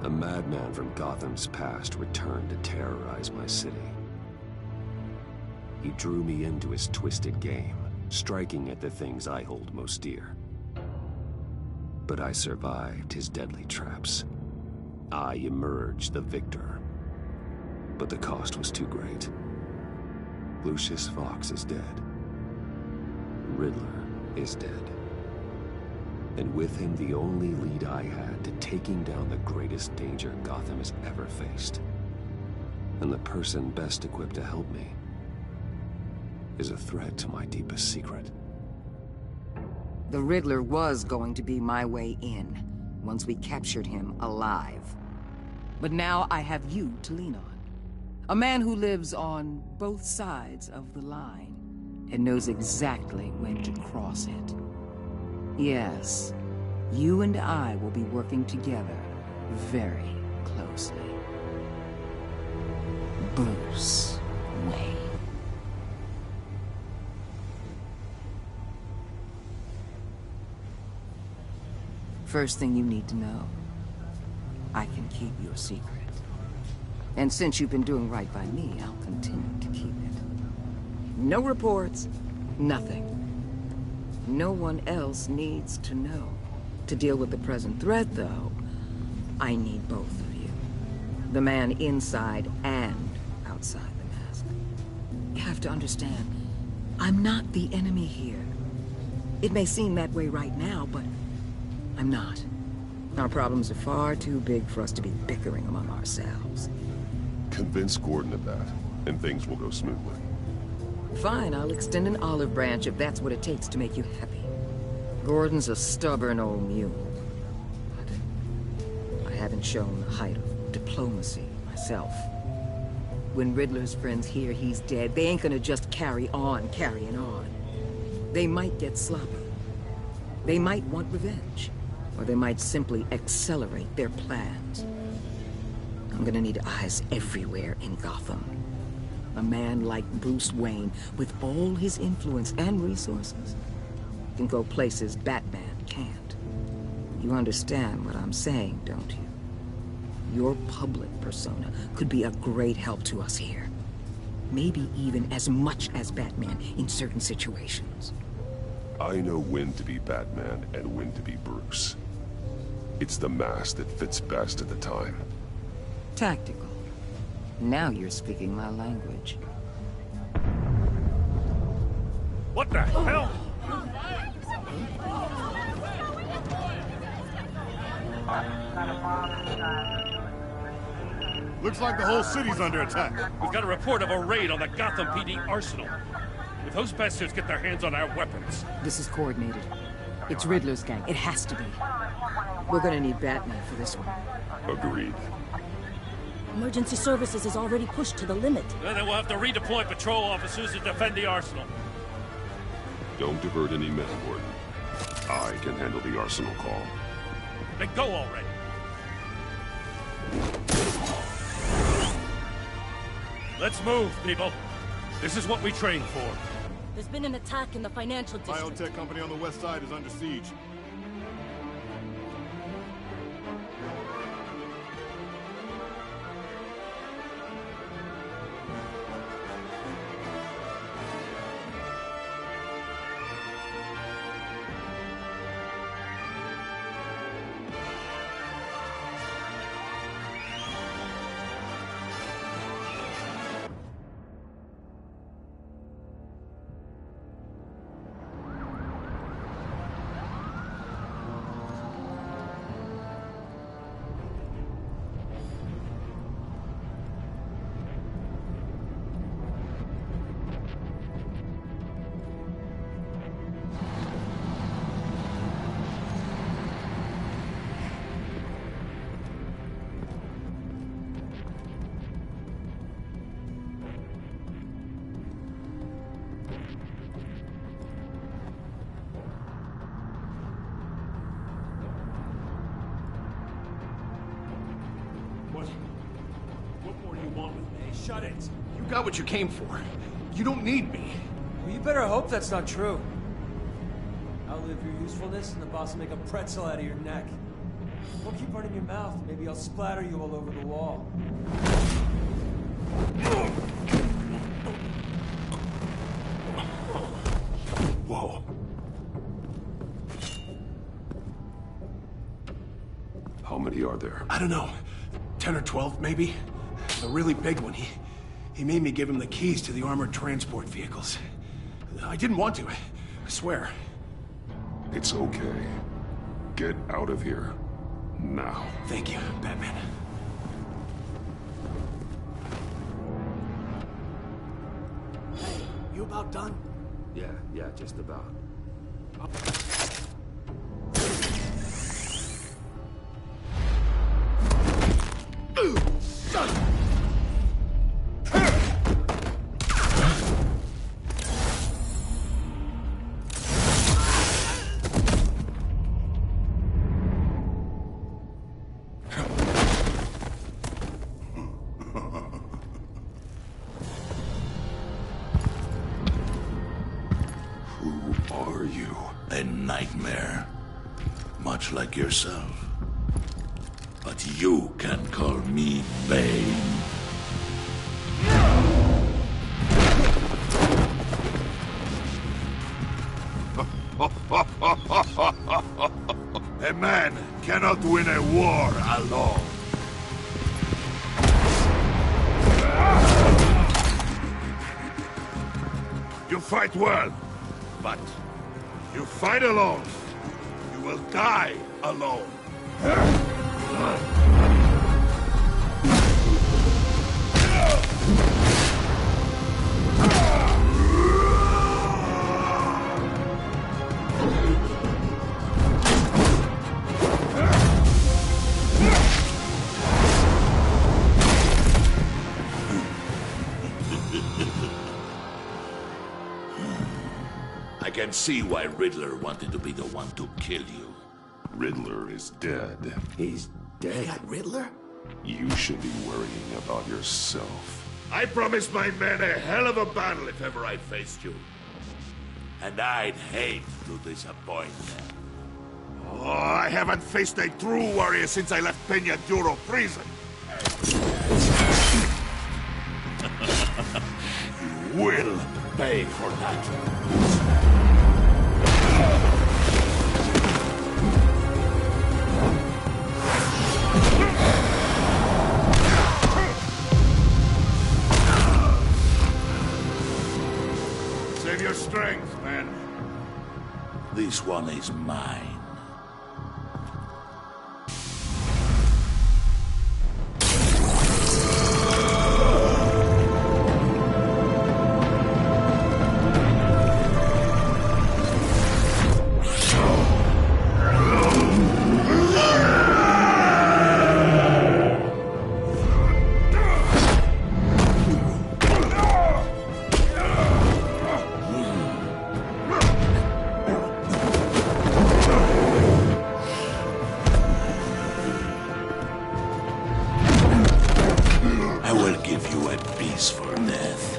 A madman from Gotham's past returned to terrorize my city. He drew me into his twisted game, striking at the things I hold most dear. But I survived his deadly traps. I emerged the victor. But the cost was too great. Lucius Fox is dead. Riddler is dead. And with him, the only lead I had to taking down the greatest danger Gotham has ever faced. And the person best equipped to help me is a threat to my deepest secret. The Riddler was going to be my way in, once we captured him alive. But now I have you to lean on. A man who lives on both sides of the line, and knows exactly when to cross it. Yes, you and I will be working together very closely. Bruce Wayne. First thing you need to know, I can keep your secret. And since you've been doing right by me, I'll continue to keep it. No reports, nothing. No one else needs to know. To deal with the present threat, though, I need both of you. The man inside and outside the mask. You have to understand, I'm not the enemy here. It may seem that way right now, but I'm not. Our problems are far too big for us to be bickering among ourselves. Convince Gordon of that, and things will go smoothly. Fine, I'll extend an olive branch if that's what it takes to make you happy. Gordon's a stubborn old mule. But I haven't shown the height of diplomacy myself. When Riddler's friends hear he's dead, they ain't gonna just carry on carrying on. They might get sloppy. They might want revenge. Or they might simply accelerate their plans. I'm gonna need eyes everywhere in Gotham. A man like Bruce Wayne, with all his influence and resources, can go places Batman can't. You understand what I'm saying, don't you? Your public persona could be a great help to us here. Maybe even as much as Batman in certain situations. I know when to be Batman and when to be Bruce. It's the mask that fits best at the time. Tactical. Now you're speaking my language. What the hell? Looks like the whole city's under attack. We've got a report of a raid on the Gotham PD arsenal. If those bastards get their hands on our weapons... This is coordinated. It's Riddler's gang. It has to be. We're gonna need Batman for this one. Agreed. Emergency services is already pushed to the limit. Then we'll have to redeploy patrol officers to defend the arsenal. Don't divert any men, Gordon. I can handle the arsenal call. Then go already. Let's move, people. This is what we trained for. There's been an attack in the financial district. Biotech company on the west side is under siege. Shut it. You got what you came for. You don't need me. Well, you better hope that's not true. Outlive your usefulness and the boss will make a pretzel out of your neck. Don't keep running your mouth. Maybe I'll splatter you all over the wall. Whoa. How many are there? I don't know. 10 or 12, maybe? The really big one, he made me give him the keys to the armored transport vehicles. I didn't want to, I swear. It's okay. Get out of here. Now. Thank you, Batman. Hey, you about done? Yeah, just about. Who are you? A nightmare. Much like yourself. But you can call me Bane. A man cannot win a war alone. You fight well, but you fight alone. You will die alone. I can see why Riddler wanted to be the one to kill you. Riddler is dead. He's dead. That Riddler? You should be worrying about yourself. I promised my men a hell of a battle if ever I faced you. And I'd hate to disappoint them. Oh, I haven't faced a true warrior since I left Peña Duro prison. You will pay for that. Save your strength, man. This one is mine. For death,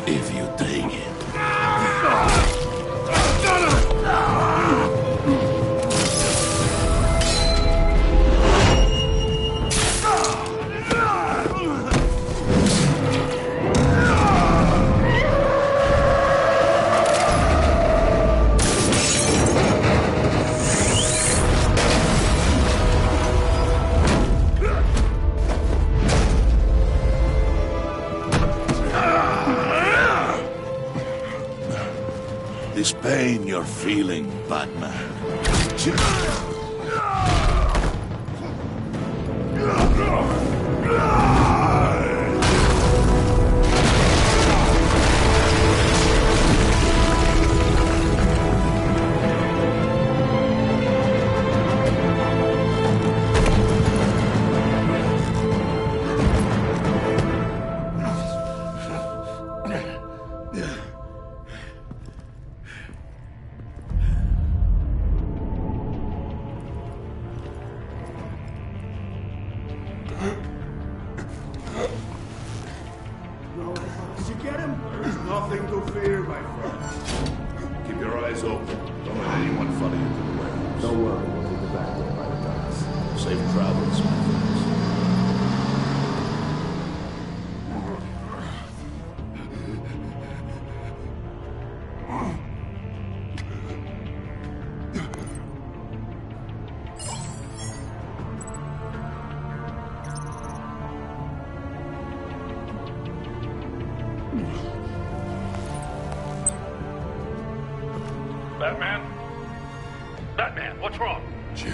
if you take it. This pain you're feeling, Batman. Did you get him? There's nothing to fear, my friend. Keep your eyes open. Don't let anyone follow you to the warehouse. Don't worry, we'll be back there by the docks. Safe travels, my friends. Batman? Batman, what's wrong? Jim.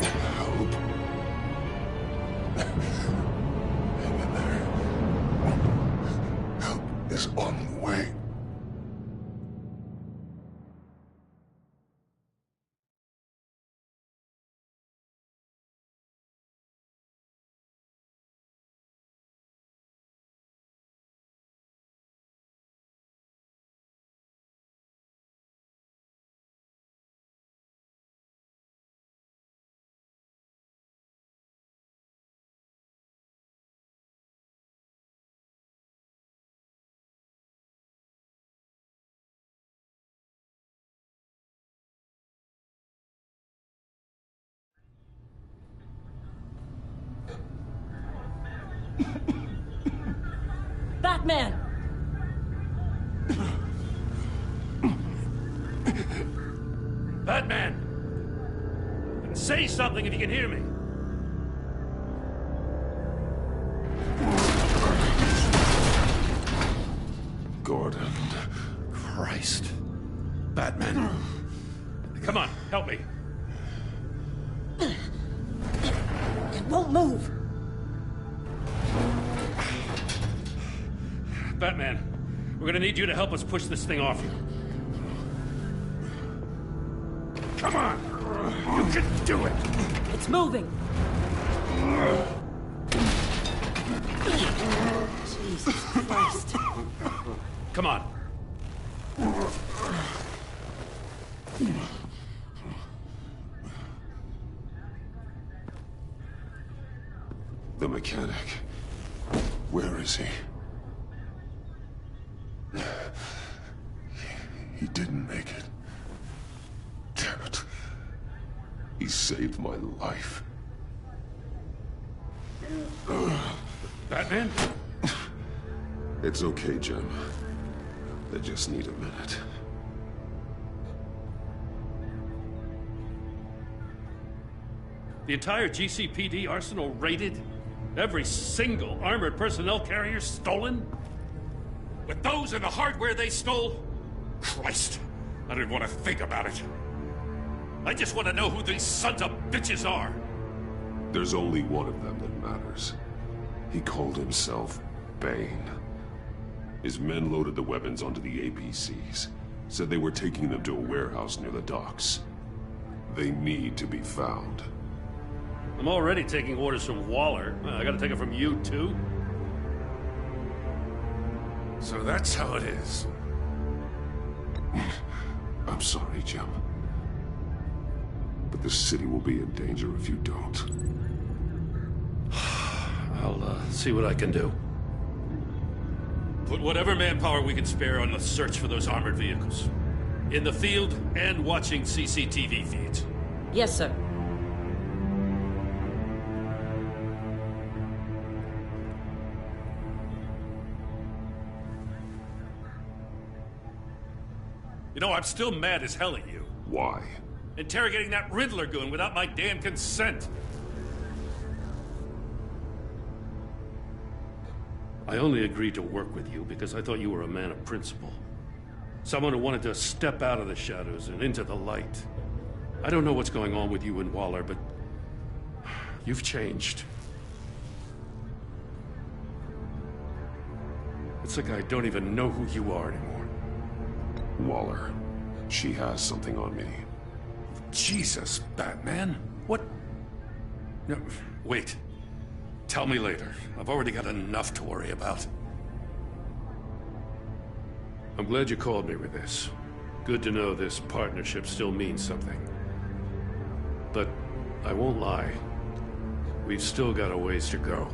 Help. Hang in there. Help is on the way. Batman! Batman! Say something if you can hear me. Gordon. Christ. Batman. Come on, help me. It won't move! Batman, we're gonna need you to help us push this thing off you. Come on! You can do it! It's moving! Jesus Christ. Come on. The mechanic. Where is he? He didn't make it. Damn it. He saved my life. Batman? It's okay, Jim. They just need a minute. The entire GCPD arsenal raided? Every single armored personnel carrier stolen? With those and the hardware they stole? Christ, I don't want to think about it. I just want to know who these sons of bitches are. There's only one of them that matters. He called himself Bane. His men loaded the weapons onto the APCs. Said they were taking them to a warehouse near the docks. They need to be found. I'm already taking orders from Waller. I gotta take it from you, too? So that's how it is. I'm sorry, Jim. But the city will be in danger if you don't. I'll see what I can do. Put whatever manpower we can spare on the search for those armored vehicles. In the field and watching CCTV feeds. Yes, sir. You know, I'm still mad as hell at you. Why? Interrogating that Riddler goon without my damn consent. I only agreed to work with you because I thought you were a man of principle. Someone who wanted to step out of the shadows and into the light. I don't know what's going on with you and Waller, but you've changed. It's like I don't even know who you are anymore. Waller. She has something on me. Jesus, Batman. What? No, wait. Tell me later. I've already got enough to worry about. I'm glad you called me with this. Good to know this partnership still means something. But I won't lie. We've still got a ways to go.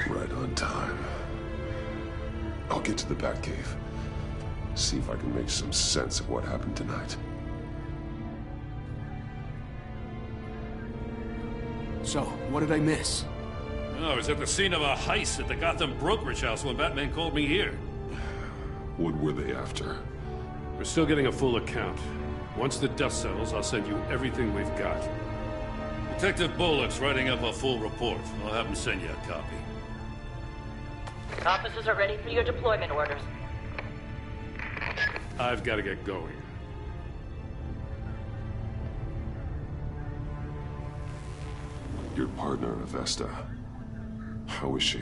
Right on time. I'll get to the Batcave. See if I can make some sense of what happened tonight. So, what did I miss? Oh, I was at the scene of a heist at the Gotham brokerage house when Batman called me here. What were they after? We're still getting a full account. Once the dust settles, I'll send you everything we've got. Detective Bullock's writing up a full report. I'll have him send you a copy. Officers are ready for your deployment orders. I've got to get going. Your partner, Avesta. How is she?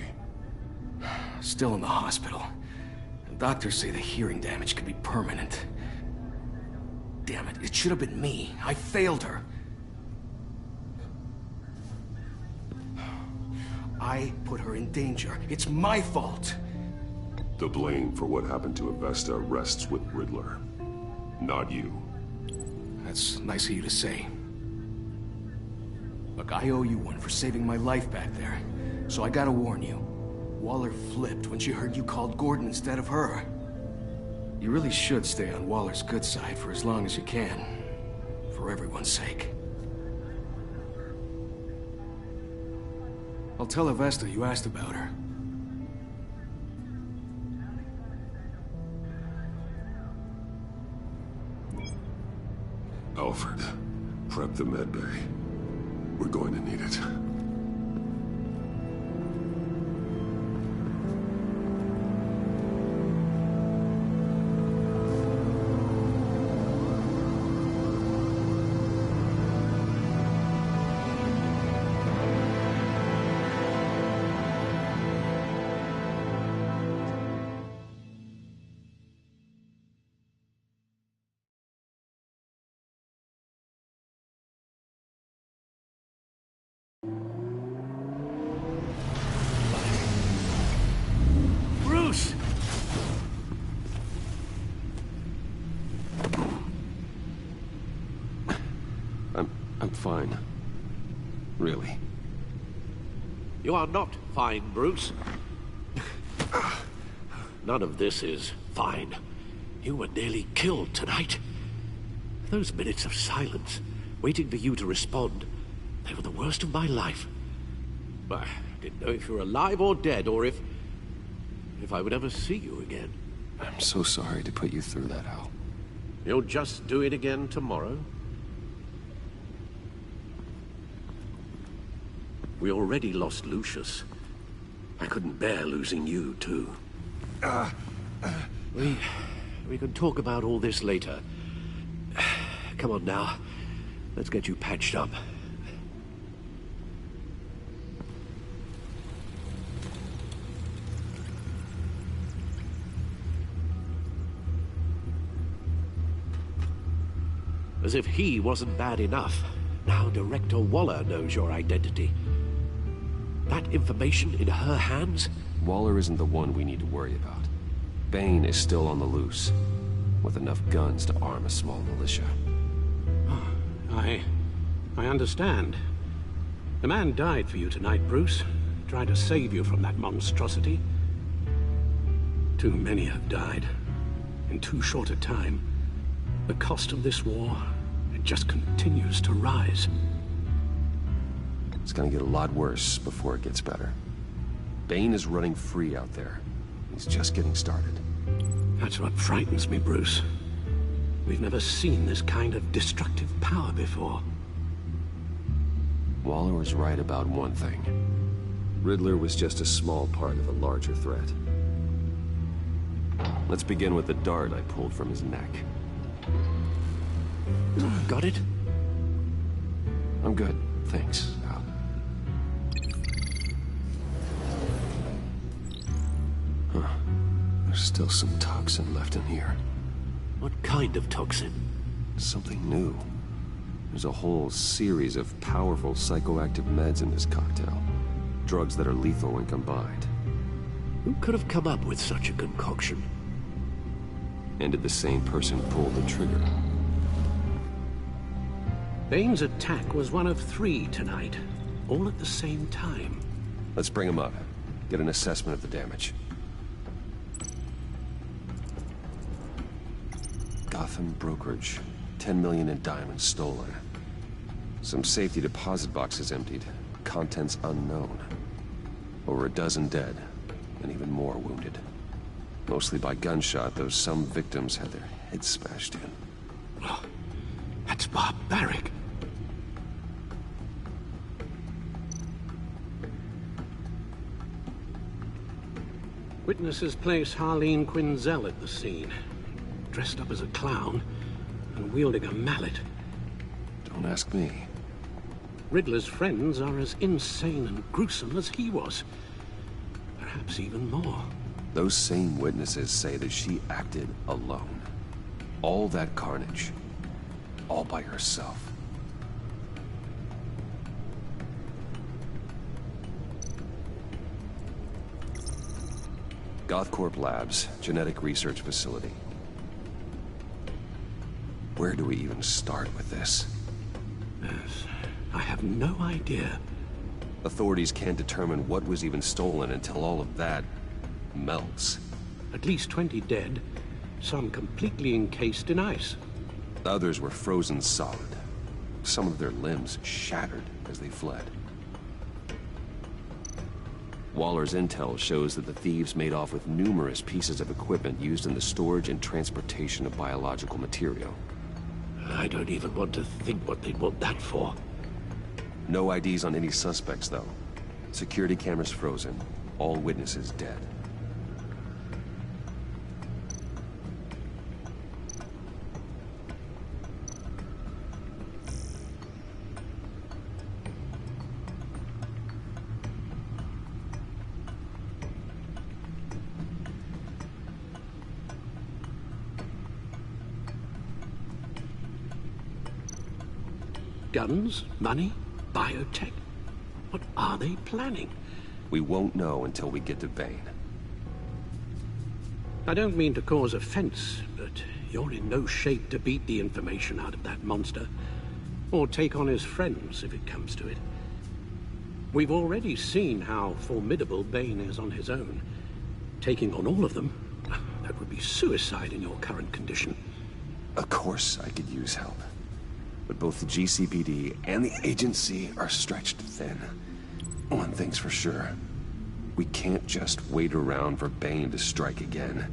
Still in the hospital. The doctors say the hearing damage could be permanent. Damn it, it should have been me. I failed her. I put her in danger. It's my fault. The blame for what happened to Avesta rests with Riddler, not you. That's nice of you to say. Look, I owe you one for saving my life back there. So I gotta warn you. Waller flipped when she heard you called Gordon instead of her. You really should stay on Waller's good side for as long as you can. For everyone's sake. I'll tell Avesta you asked about her. Alfred, prep the medbay. We're going to need it. I'm fine. Really. You are not fine, Bruce. None of this is fine. You were nearly killed tonight. Those minutes of silence, waiting for you to respond, they were the worst of my life. I didn't know if you were alive or dead, or if I would ever see you again. I'm so sorry to put you through that, Al. You'll just do it again tomorrow? We already lost Lucius. I couldn't bear losing you, too. We can talk about all this later. Come on now. Let's get you patched up. As if he wasn't bad enough, now Director Waller knows your identity. That information in her hands? Waller isn't the one we need to worry about. Bane is still on the loose, with enough guns to arm a small militia. I understand. The man died for you tonight, Bruce. Tried to save you from that monstrosity. Too many have died. In too short a time. The cost of this war, it just continues to rise. It's gonna get a lot worse before it gets better. Bane is running free out there. He's just getting started. That's what frightens me, Bruce. We've never seen this kind of destructive power before. Waller was right about one thing. Riddler was just a small part of a larger threat. Let's begin with the dart I pulled from his neck. Got it? I'm good, thanks, Al. Huh. There's still some toxin left in here. What kind of toxin? Something new. There's a whole series of powerful psychoactive meds in this cocktail. Drugs that are lethal when combined. Who could have come up with such a concoction? And did the same person pull the trigger? Bane's attack was one of 3 tonight, all at the same time. Let's bring him up. Get an assessment of the damage. Gotham brokerage. 10 million in diamonds stolen. Some safety deposit boxes emptied. Contents unknown. Over a dozen dead, and even more wounded. Mostly by gunshot, though some victims had their heads smashed in. Oh, that's barbaric. Witnesses place Harleen Quinzel at the scene, dressed up as a clown and wielding a mallet. Don't ask me. Riddler's friends are as insane and gruesome as he was. Perhaps even more. Those same witnesses say that she acted alone. All that carnage. All by herself. Gothcorp Labs, genetic research facility. Where do we even start with this? Yes, I have no idea. Authorities can't determine what was even stolen until all of that melts. At least 20 dead, some completely encased in ice. Others were frozen solid. Some of their limbs shattered as they fled. Waller's intel shows that the thieves made off with numerous pieces of equipment used in the storage and transportation of biological material. I don't even want to think what they'd want that for. No IDs on any suspects, though. Security cameras frozen. All witnesses dead. Guns? Money? Biotech? What are they planning? We won't know until we get to Bane. I don't mean to cause offense, but you're in no shape to beat the information out of that monster. Or take on his friends, if it comes to it. We've already seen how formidable Bane is on his own. Taking on all of them, that would be suicide in your current condition. Of course I could use help. But both the GCPD and the agency are stretched thin. One thing's for sure. We can't just wait around for Bane to strike again.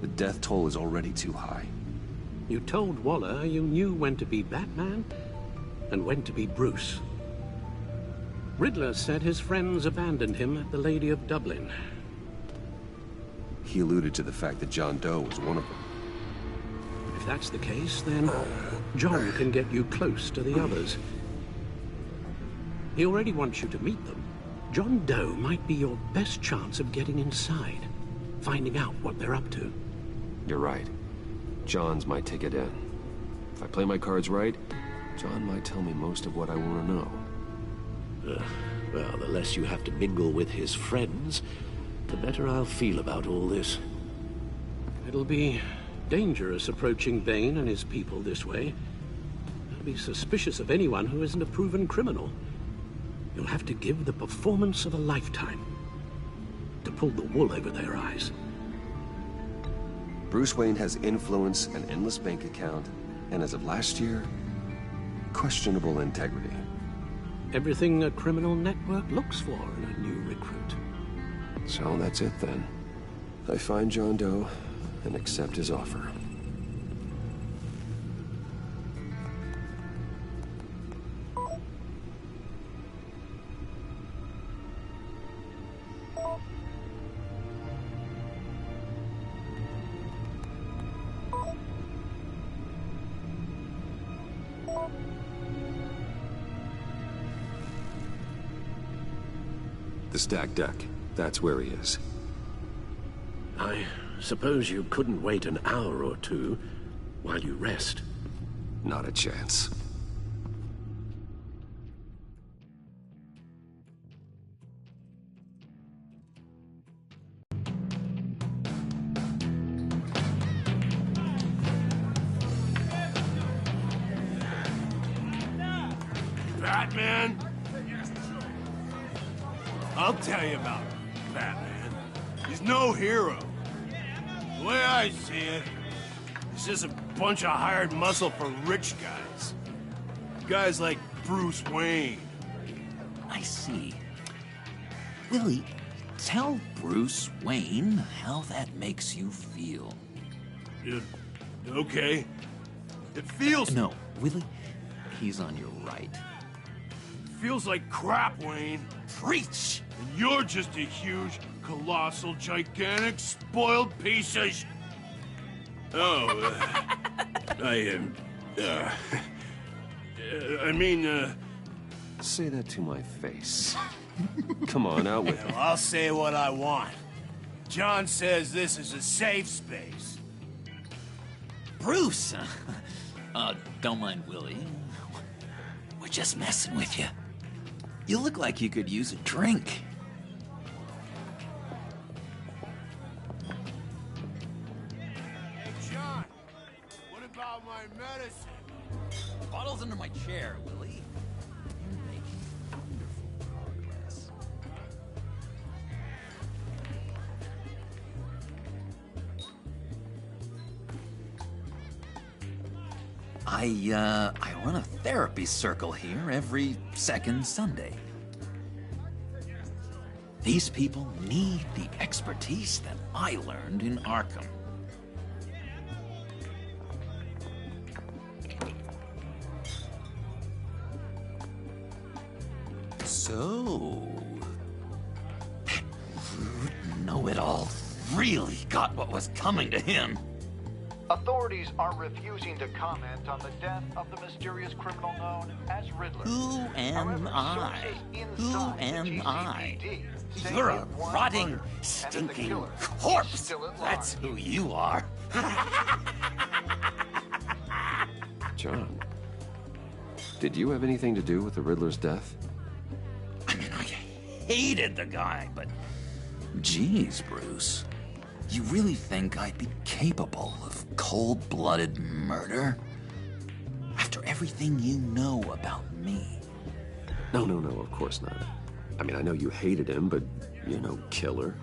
The death toll is already too high. You told Waller you knew when to be Batman and when to be Bruce. Riddler said his friends abandoned him at the Lady of Dublin. He alluded to the fact that John Doe was one of them. If that's the case, then John can get you close to the others. He already wants you to meet them. John Doe might be your best chance of getting inside, finding out what they're up to. You're right. John's my ticket in. If I play my cards right, John might tell me most of what I want to know. Well, the less you have to mingle with his friends, the better I'll feel about all this. It'll be dangerous approaching Bane and his people this way. They'll be suspicious of anyone who isn't a proven criminal. You'll have to give the performance of a lifetime to pull the wool over their eyes. Bruce Wayne has influence, an endless bank account, and as of last year, questionable integrity. Everything a criminal network looks for in a new recruit. So that's it then. I find John Doe and accept his offer. The stacked deck. That's where he is. I suppose you couldn't wait an hour or two while you rest? Not a chance. Batman? I'll tell you about Batman. He's no hero. The way I see it, It's just a bunch of hired muscle for rich guys. Guys like Bruce Wayne. I see. Willie, tell Bruce Wayne how that makes you feel. Okay. It feels... No, Willie, he's on your right. Feels like crap, Wayne. Preach! And you're just a huge, colossal, gigantic, spoiled piece of Say that to my face. Come on, out with it. Well, I'll say what I want. John says this is a safe space. Bruce! Don't mind Willie. We're just messing with you. You look like you could use a drink. Hey, John, what about my medicine? Bottle's under my chair, Willie. You're making wonderful progress. I run a therapy circle here every second Sunday. These people need the expertise that I learned in Arkham. So... Rude Know-It-All really got what was coming to him. Authorities are refusing to comment on the death of the mysterious criminal known as Riddler. Who am I? Who am I? You're a rotting, stinking corpse. That's who you are. John, did you have anything to do with the Riddler's death? I mean, I hated the guy, but... Geez, Bruce. You really think I'd be capable of cold-blooded murder? After everything you know about me? No, of course not. I mean, I know you hated him, but you're no killer.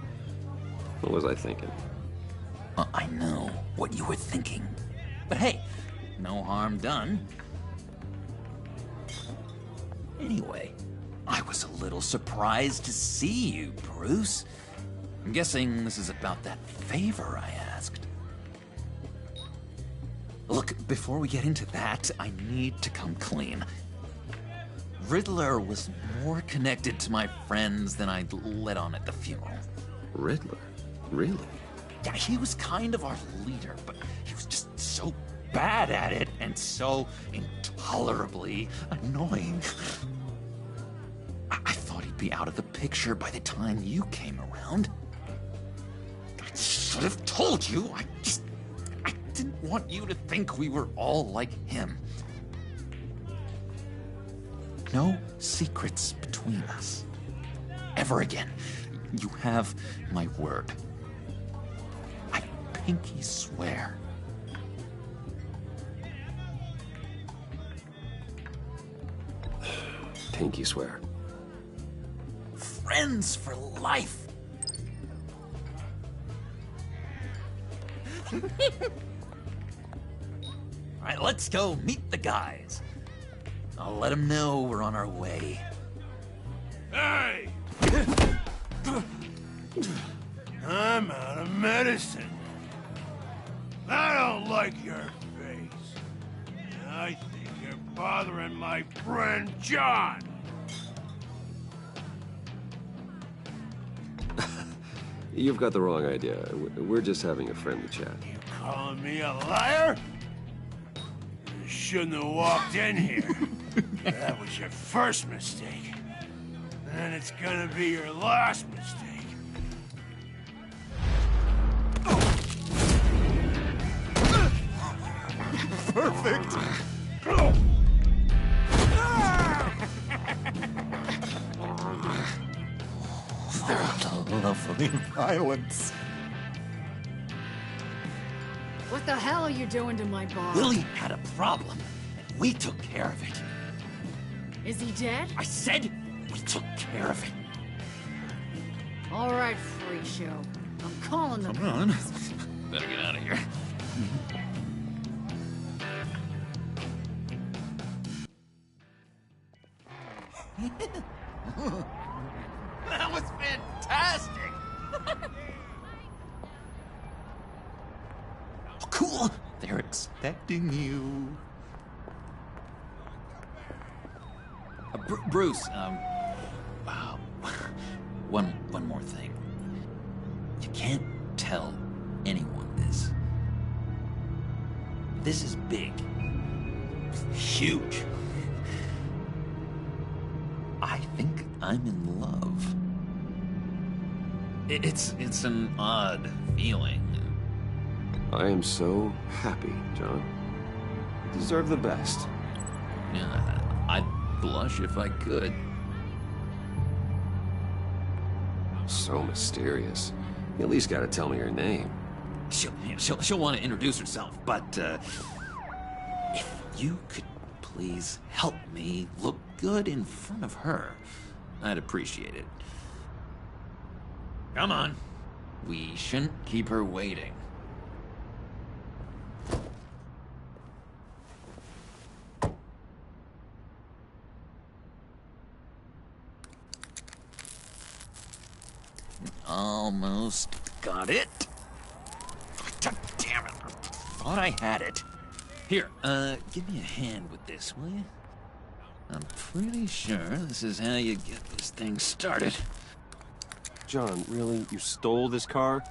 What was I thinking? I know what you were thinking. But hey, no harm done. Anyway, I was a little surprised to see you, Bruce. I'm guessing this is about that favor I asked. Look, before we get into that, I need to come clean. Riddler was more connected to my friends than I'd let on at the funeral. Riddler? Really? Yeah, he was kind of our leader, but he was just so bad at it and so intolerably annoying. I thought he'd be out of the picture by the time you came around. I should have told you. I didn't want you to think we were all like him. No secrets between us. Ever again. You have my word. I pinky swear. Pinky swear. Friends for life. All right, let's go meet the guys. I'll let them know we're on our way. Hey! I'm out of medicine. I don't like your face. I think you're bothering my friend John. You've got the wrong idea. We're just having a friendly chat. You calling me a liar? You shouldn't have walked in here. That was your first mistake. And it's gonna be your last mistake. Perfect. The lovely violence. What the hell are you doing to my bar? Willie had a problem, and we took care of it. Is he dead? I said we took care of it. All right, free show. I'm calling them. Come on. Better get out of here. cool. They're expecting you. Bruce, wow. One more thing. You can't tell anyone this. This is big. Huge. I think I'm in love. It's an odd feeling. I am so happy, John. You deserve the best. Yeah, I'd blush if I could. So mysterious. You at least gotta tell me her name. She'll want to introduce herself, but if you could please help me look good in front of her, I'd appreciate it. Come on. We shouldn't keep her waiting. Almost got it. Damn it. Thought I had it. Here, give me a hand with this, will you? I'm pretty sure this is how you get this thing started. John, really? You stole this car?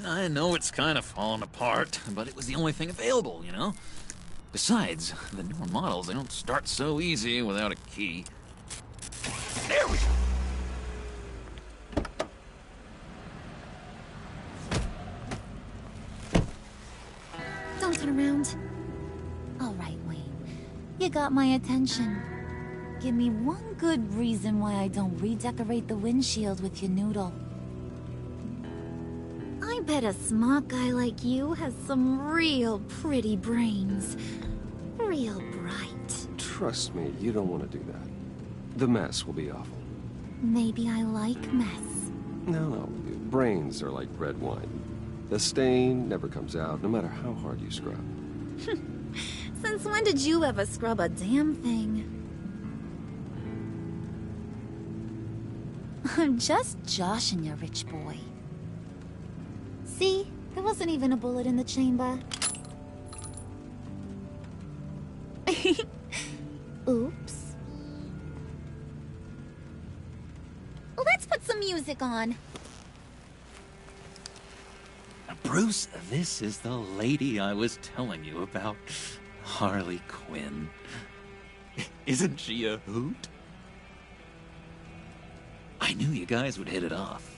I know it's kind of falling apart, but it was the only thing available, you know? Besides, the newer models, they don't start so easy without a key. There we go! Don't turn around. All right, Wayne. You got my attention. Give me one good reason why I don't redecorate the windshield with your noodle. I bet a smart guy like you has some real pretty brains. Real bright. Trust me, you don't want to do that. The mess will be awful. Maybe I like mess. No, brains are like red wine. The stain never comes out, no matter how hard you scrub. Since when did you ever scrub a damn thing? I'm just joshing you, rich boy. See? There wasn't even a bullet in the chamber. Oops. Let's put some music on. Bruce, this is the lady I was telling you about. Harley Quinn. Isn't she a hoot? I knew you guys would hit it off.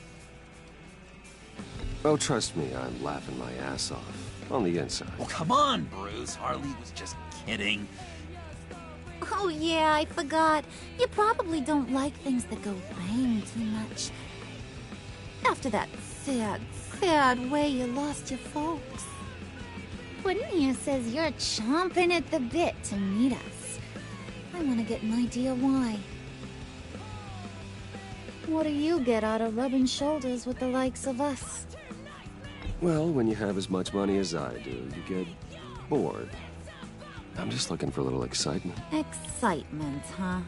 Oh, trust me, I'm laughing my ass off. On the inside. Oh, come on, Bruce. Harley was just kidding. Oh yeah, I forgot. You probably don't like things that go bang too much. After that sad way you lost your folks. Puddin' here says you're chomping at the bit to meet us. I want to get an idea why. What do you get out of rubbing shoulders with the likes of us? Well, when you have as much money as I do, you get bored. I'm just looking for a little excitement. Excitement, huh?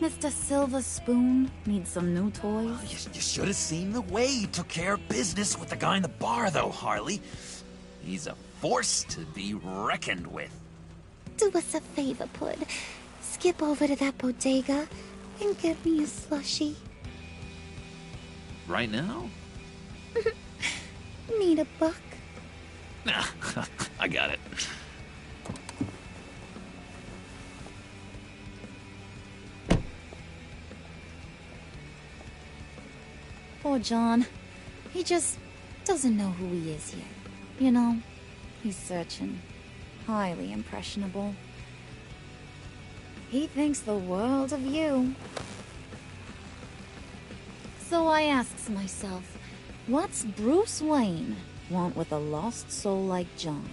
Mr. Silver Spoon needs some new toys? You should have seen the way he took care of business with the guy in the bar, though, Harley. He's a force to be reckoned with. Do us a favor, Pud. Skip over to that bodega and get me a slushie. Right now? Need a buck? Nah, I got it. Poor John. He just doesn't know who he is yet. You know, he's searching. Highly impressionable. He thinks the world of you. So I asks myself, what's Bruce Wayne want with a lost soul like John?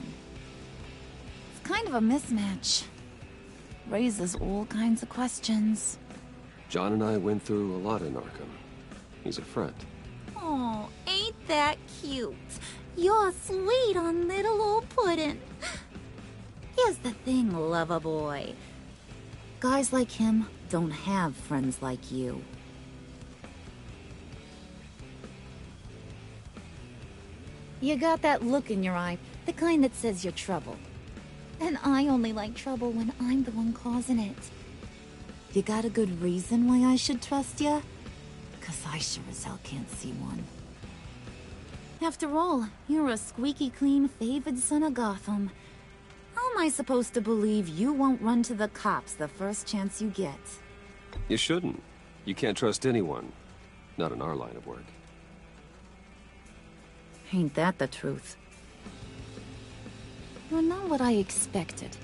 It's kind of a mismatch. Raises all kinds of questions. John and I went through a lot in Arkham. He's a friend. Oh, ain't that cute? You're sweet on little old Puddin'. Here's the thing, lover boy. Guys like him don't have friends like you. You got that look in your eye, the kind that says you're trouble. And I only like trouble when I'm the one causing it. You got a good reason why I should trust you? 'Cause I sure as hell can't see one. After all, you're a squeaky clean favored son of Gotham. How am I supposed to believe you won't run to the cops the first chance you get? You shouldn't. You can't trust anyone. Not in our line of work. Ain't that the truth? You're not what I expected.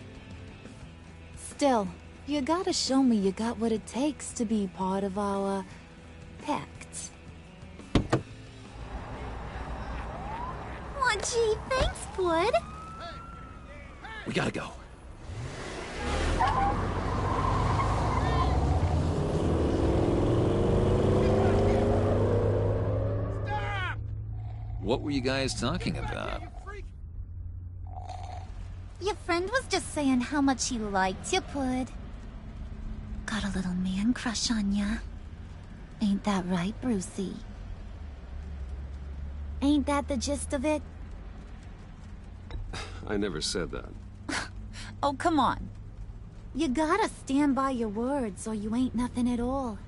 Still, you gotta show me you got what it takes to be part of our pact. Aw, gee, thanks, Bud. We gotta go. What were you guys talking about? Your friend was just saying how much he liked you, Bud. Got a little man crush on ya. Ain't that right, Brucey? Ain't that the gist of it? I never said that. Oh, come on. You gotta stand by your words or you ain't nothing at all.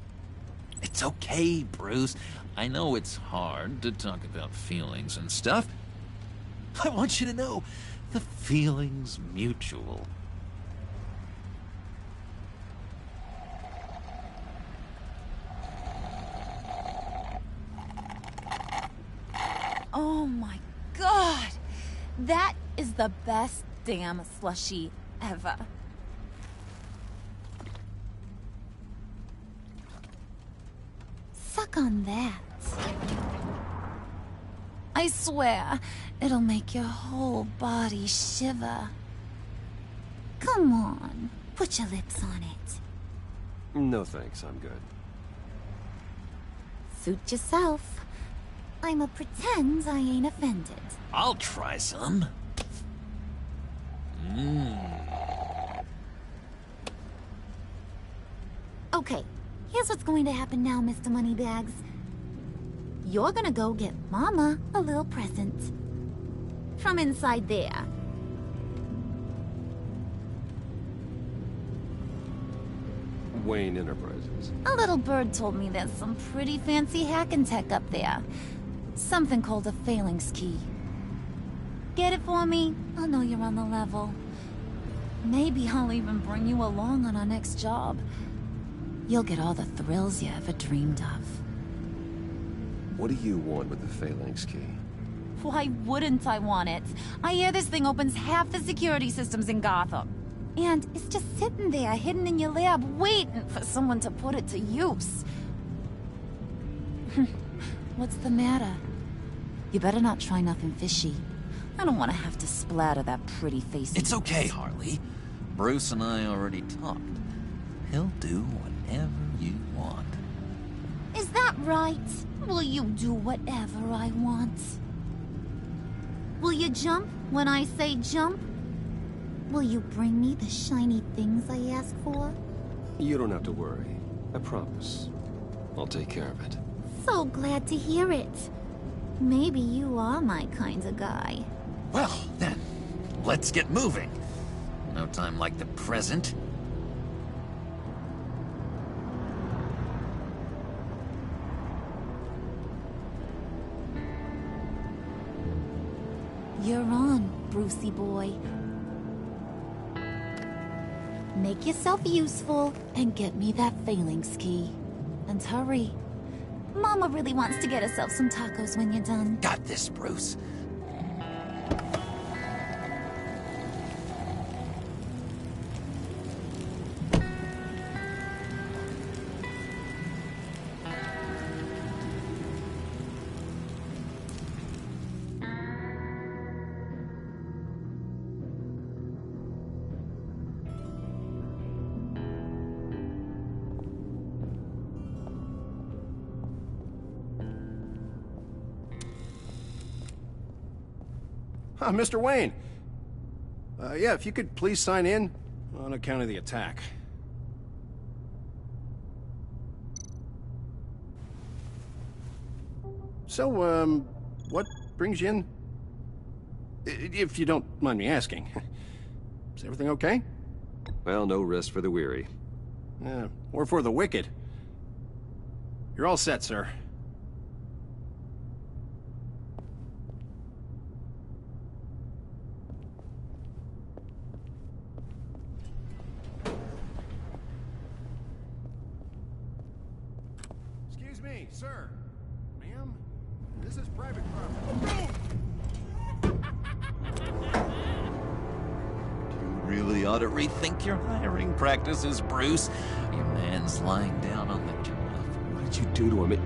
It's okay, Bruce. I know it's hard to talk about feelings and stuff. I want you to know, the feeling's mutual. Oh my god! That is the best damn slushie ever. Suck on that. I swear, it'll make your whole body shiver. Come on, put your lips on it. No thanks, I'm good. Suit yourself. I'ma pretend I ain't offended. I'll try some. Okay, here's what's going to happen now, Mr. Moneybags. You're gonna go get Mama a little present. From inside there. Wayne Enterprises. A little bird told me there's some pretty fancy hacking tech up there. Something called a phalanx key. Get it for me? I'll know you're on the level. Maybe I'll even bring you along on our next job. You'll get all the thrills you ever dreamed of. What do you want with the phalanx key? Why wouldn't I want it? I hear this thing opens half the security systems in Gotham. And it's just sitting there, hidden in your lab, waiting for someone to put it to use. What's the matter? You better not try nothing fishy. I don't want to have to splatter that pretty face. It's okay, Harley. Bruce and I already talked. He'll do whatever you want. Is that right? Will you do whatever I want? Will you jump when I say jump? Will you bring me the shiny things I ask for? You don't have to worry. I promise. I'll take care of it. So glad to hear it. Maybe you are my kind of guy. Well, then, let's get moving. No time like the present. You're on, Brucey boy. Make yourself useful and get me that phalanx key. And hurry. Mama really wants to get herself some tacos when you're done. Got this, Bruce. Mr. Wayne. Yeah, if you could please sign in on account of the attack. So, what brings you in If you don't mind me asking. Is everything okay? Well, no rest for the weary. Yeah, or for the wicked. You're all set, sir. Excuse me, sir. Ma'am? This is private property. Really ought to rethink your hiring practices, Bruce. Your man's lying down on the job. What did you do to him?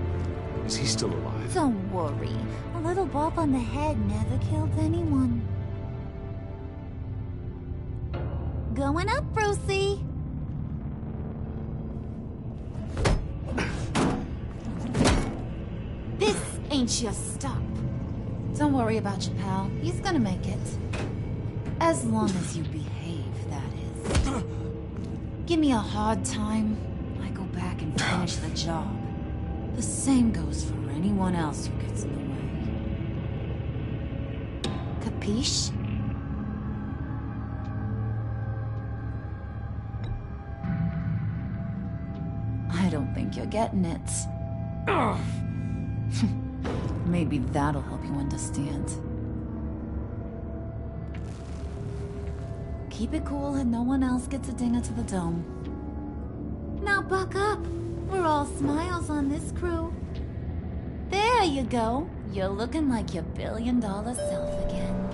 Is he still alive? Don't worry. A little bump on the head never killed anyone. Going up, Brucey. This ain't your stop. Don't worry about your pal. He's gonna make it. As long as you behave, that is. Give me a hard time, I go back and finish the job. The same goes for anyone else who gets in the way. Capiche? I don't think you're getting it. Maybe that'll help you understand. Keep it cool and no one else gets a dinger to the dome. Now buck up. We're all smiles on this crew. There you go. You're looking like your billion-dollar self again.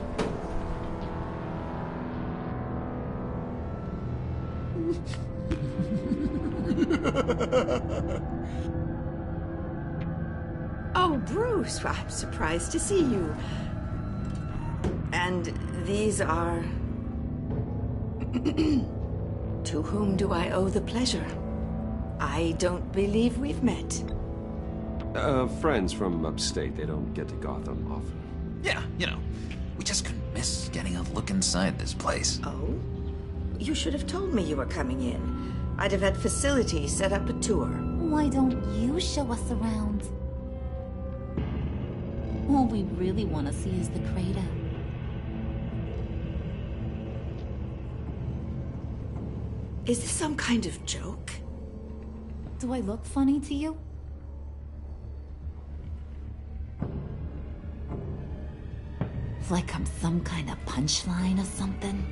Oh, Bruce, I'm surprised to see you. And these are... To whom do I owe the pleasure? I don't believe we've met. Friends from upstate. They don't get to Gotham often. Yeah, you know, we just couldn't miss getting a look inside this place. Oh? You should have told me you were coming in. I'd have had facilities set up a tour. Why don't you show us around? All we really want to see is the crater. Is this some kind of joke? Do I look funny to you? Like I'm some kind of punchline or something?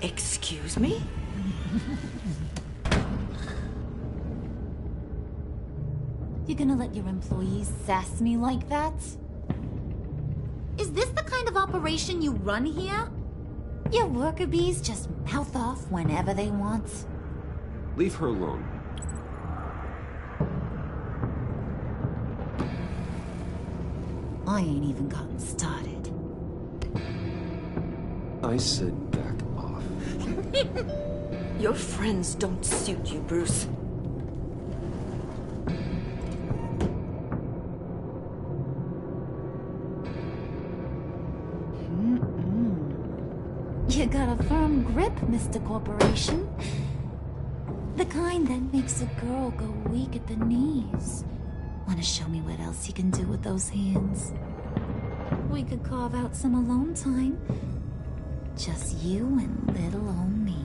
Excuse me? You gonna let your employees sass me like that? Is this the kind of operation you run here? Your worker bees just mouth off whenever they want. Leave her alone. I ain't even gotten started. I said back off. Your friends don't suit you, Bruce. You got a firm grip, Mr. Corporation. The kind that makes a girl go weak at the knees. Wanna show me what else you can do with those hands? We could carve out some alone time. Just you and little old me.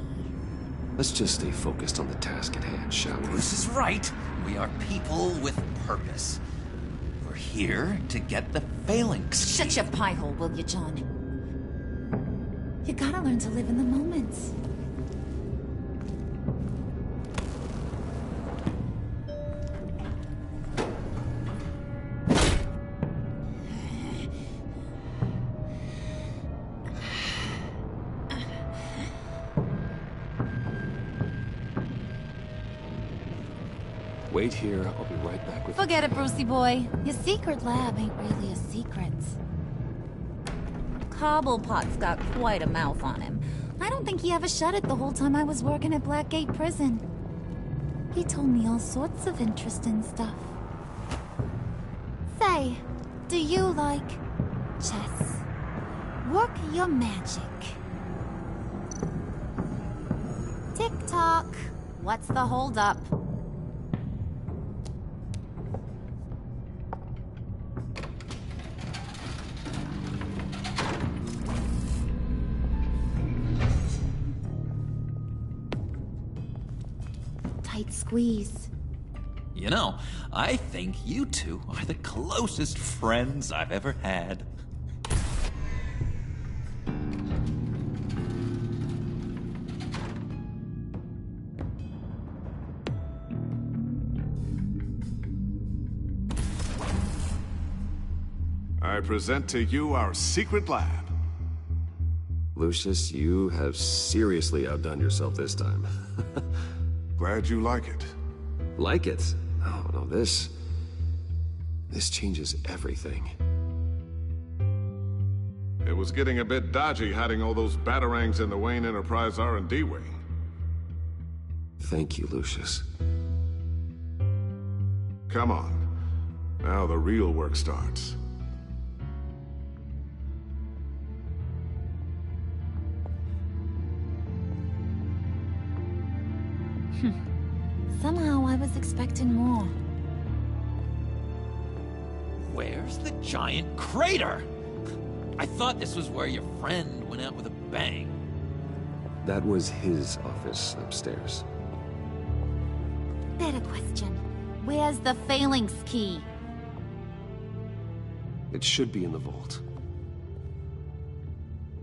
Let's just stay focused on the task at hand, shall we? Bruce is right. We are people with purpose. We're here to get the phalanx. Shut your pie hole, will you, John? You gotta learn to live in the moment. Wait here. I'll be right back with you. Forget it, Brucey boy. Your secret lab ain't really a secret. Cobblepot's got quite a mouth on him. I don't think he ever shut it the whole time I was working at Blackgate Prison. He told me all sorts of interesting stuff. Say, do you like chess? Work your magic. Tick-tock. What's the holdup? tight squeeze. You know, I think you two are the closest friends I've ever had. I present to you our secret lab. Lucius, you have seriously outdone yourself this time. Glad you like it. Like it? Oh, no, this changes everything. It was getting a bit dodgy hiding all those batarangs in the Wayne Enterprise R&D wing. Thank you, Lucius. Come on. Now the real work starts. Somehow I was expecting more. Where's the giant crater? I thought this was where your friend went out with a bang. That was his office upstairs. Better question. Where's the phalanx key? It should be in the vault.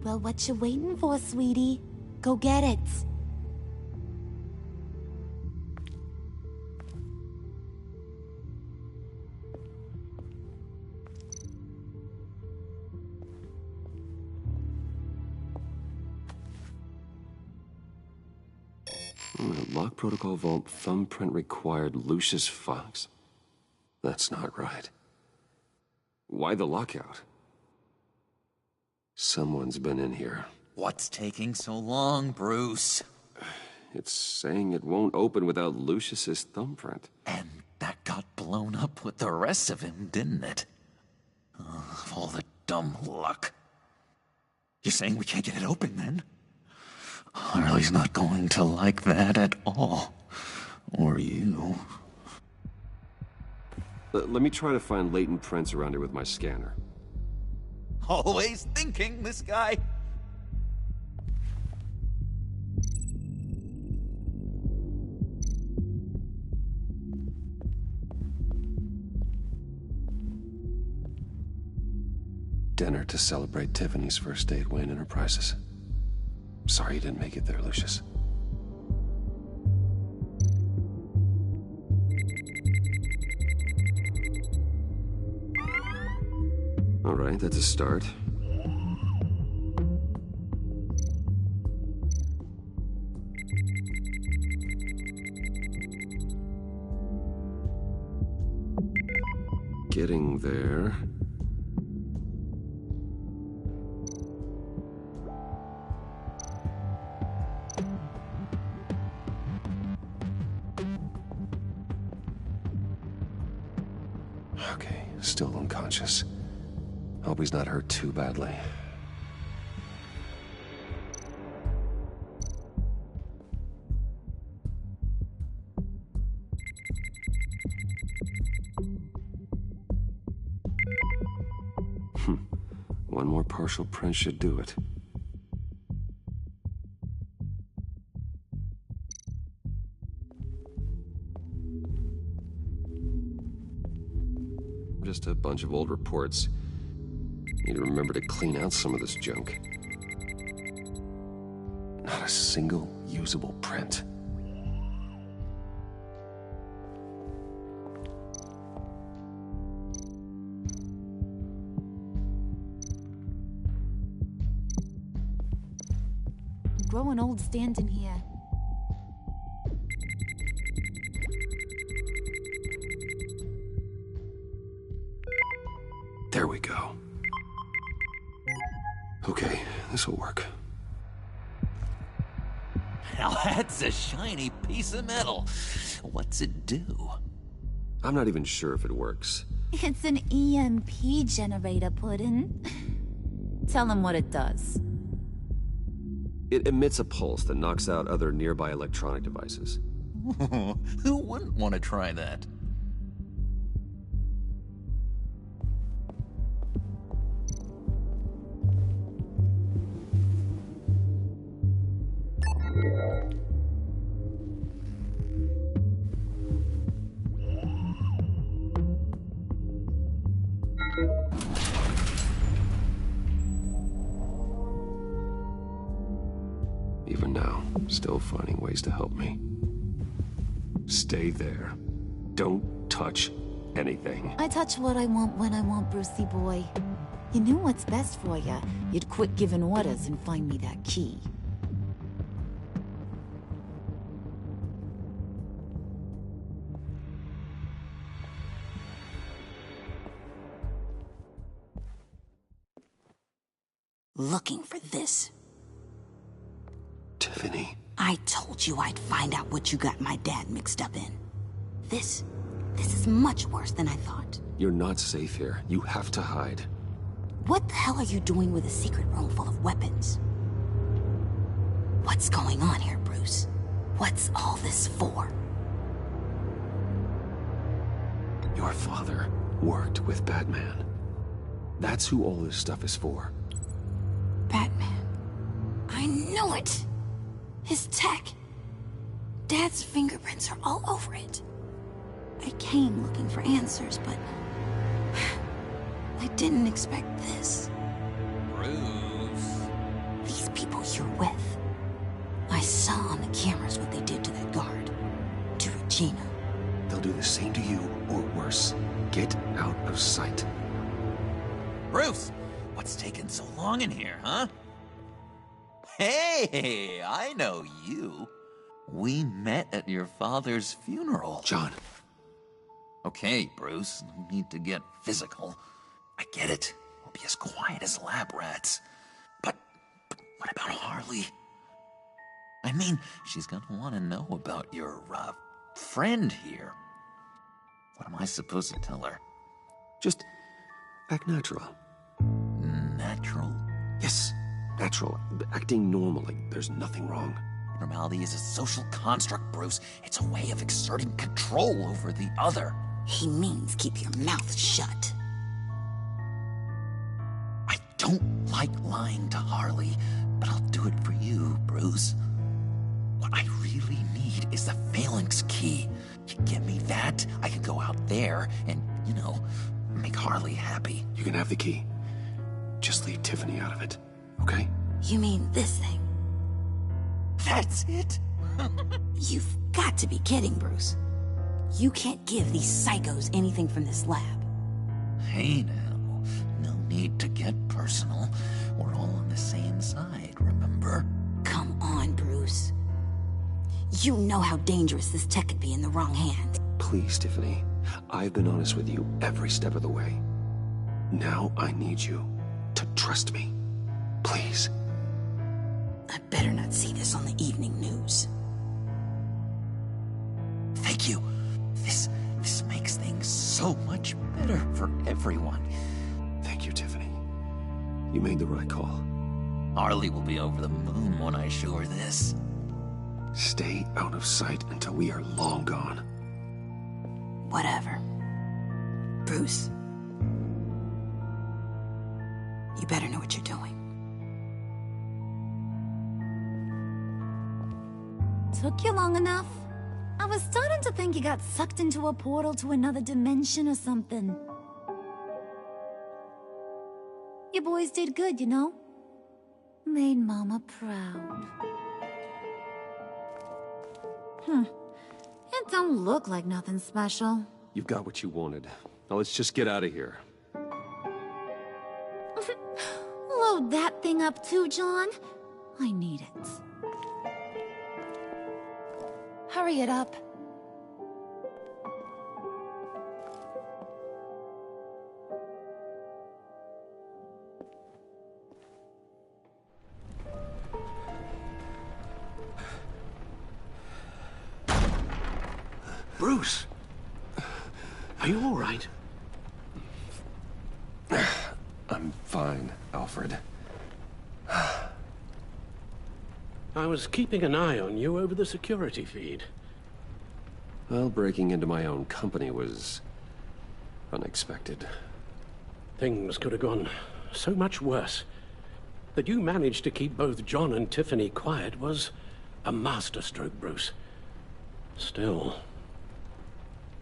Well, what you waiting for, sweetie? Go get it. Lock protocol vault thumbprint required Lucius Fox. That's not right. Why the lockout? Someone's been in here. What's taking so long, Bruce? It's saying it won't open without Lucius's thumbprint. And that got blown up with the rest of him, didn't it? All the dumb luck. You're saying we can't get it open, then? Harley's not going to like that at all. Or you. Let me try to find latent prints around here with my scanner. Always thinking, this guy. Dinner to celebrate Tiffany's first day at Wayne Enterprises. Sorry you didn't make it there, Lucius. All right, that's a start. Getting there. Okay, still unconscious. Hope he's not hurt too badly. One more partial print should do it. Just a bunch of old reports. Need to remember to clean out some of this junk. Not a single usable print. I'm growing old standing here. There we go. Okay, this'll work. Now that's a shiny piece of metal. What's it do? I'm not even sure if it works. It's an EMP generator, Puddin'. Tell him what it does. It emits a pulse that knocks out other nearby electronic devices. Who wouldn't want to try that? Even now, still finding ways to help me. Stay there. Don't touch anything. I touch what I want when I want, Brucey boy. You knew what's best for you. You'd quit giving orders and find me that key. Looking for this. Tiffany. I told you I'd find out what you got my dad mixed up in. This is much worse than I thought. You're not safe here. You have to hide. What the hell are you doing with a secret room full of weapons? What's going on here, Bruce? What's all this for? Your father worked with Batman. That's who all this stuff is for. Batman. I knew it! His tech. Dad's fingerprints are all over it. I came looking for answers, but I didn't expect this. Bruce. These people you're with. I saw on the cameras what they did to that guard. To Regina. They'll do the same to you, or worse. Get out of sight. Bruce, what's taking so long in here, huh? Hey, I know you. We met at your father's funeral. John. Okay, Bruce, no need to get physical. I get it. We'll be as quiet as lab rats. But what about Harley? I mean, she's gonna want to know about your, friend here. What am I supposed to tell her? Just act natural. Natural? Yes, natural. Acting normally. There's nothing wrong. Normality is a social construct, Bruce. It's a way of exerting control over the other. He means keep your mouth shut. I don't like lying to Harley, but I'll do it for you, Bruce. What I really need is the Phalanx key. You get me that, I can go out there and, make Harley happy. You can have the key. Just leave Tiffany out of it, okay? You mean this thing? That's it? You've got to be kidding, Bruce. You can't give these psychos anything from this lab. Hey now, no need to get personal. We're all on the same side, remember? Come on, Bruce. You know how dangerous this tech could be in the wrong hands. Please, Tiffany. I've been honest with you every step of the way. Now I need you to trust me. Please. I better not see this on the evening news. Thank you. This makes things so much better for everyone. Thank you, Tiffany. You made the right call. Harley will be over the moon when I show her this. Stay out of sight until we are long gone. Whatever. Bruce. You better know what you're doing. Took you long enough? I was starting to think you got sucked into a portal to another dimension or something. You boys did good, you know? Made Mama proud. It don't look like nothing special. You've got what you wanted. Now let's just get out of here. Load that thing up too, John. I need it. Hurry it up. Bruce! Are you all right? I'm fine, Alfred. I was keeping an eye on you over the security feed. Well, breaking into my own company was unexpected. Things could have gone so much worse. That you managed to keep both John and Tiffany quiet was a masterstroke, Bruce. Still,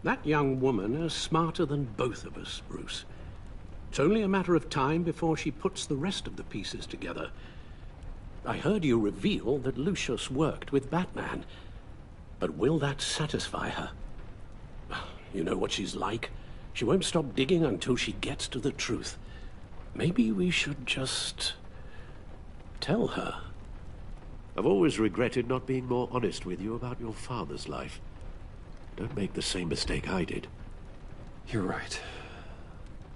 that young woman is smarter than both of us, Bruce. It's only a matter of time before she puts the rest of the pieces together. I heard you reveal that Lucius worked with Batman. But will that satisfy her? You know what she's like. She won't stop digging until she gets to the truth. Maybe we should just tell her. I've always regretted not being more honest with you about your father's life. Don't make the same mistake I did. You're right.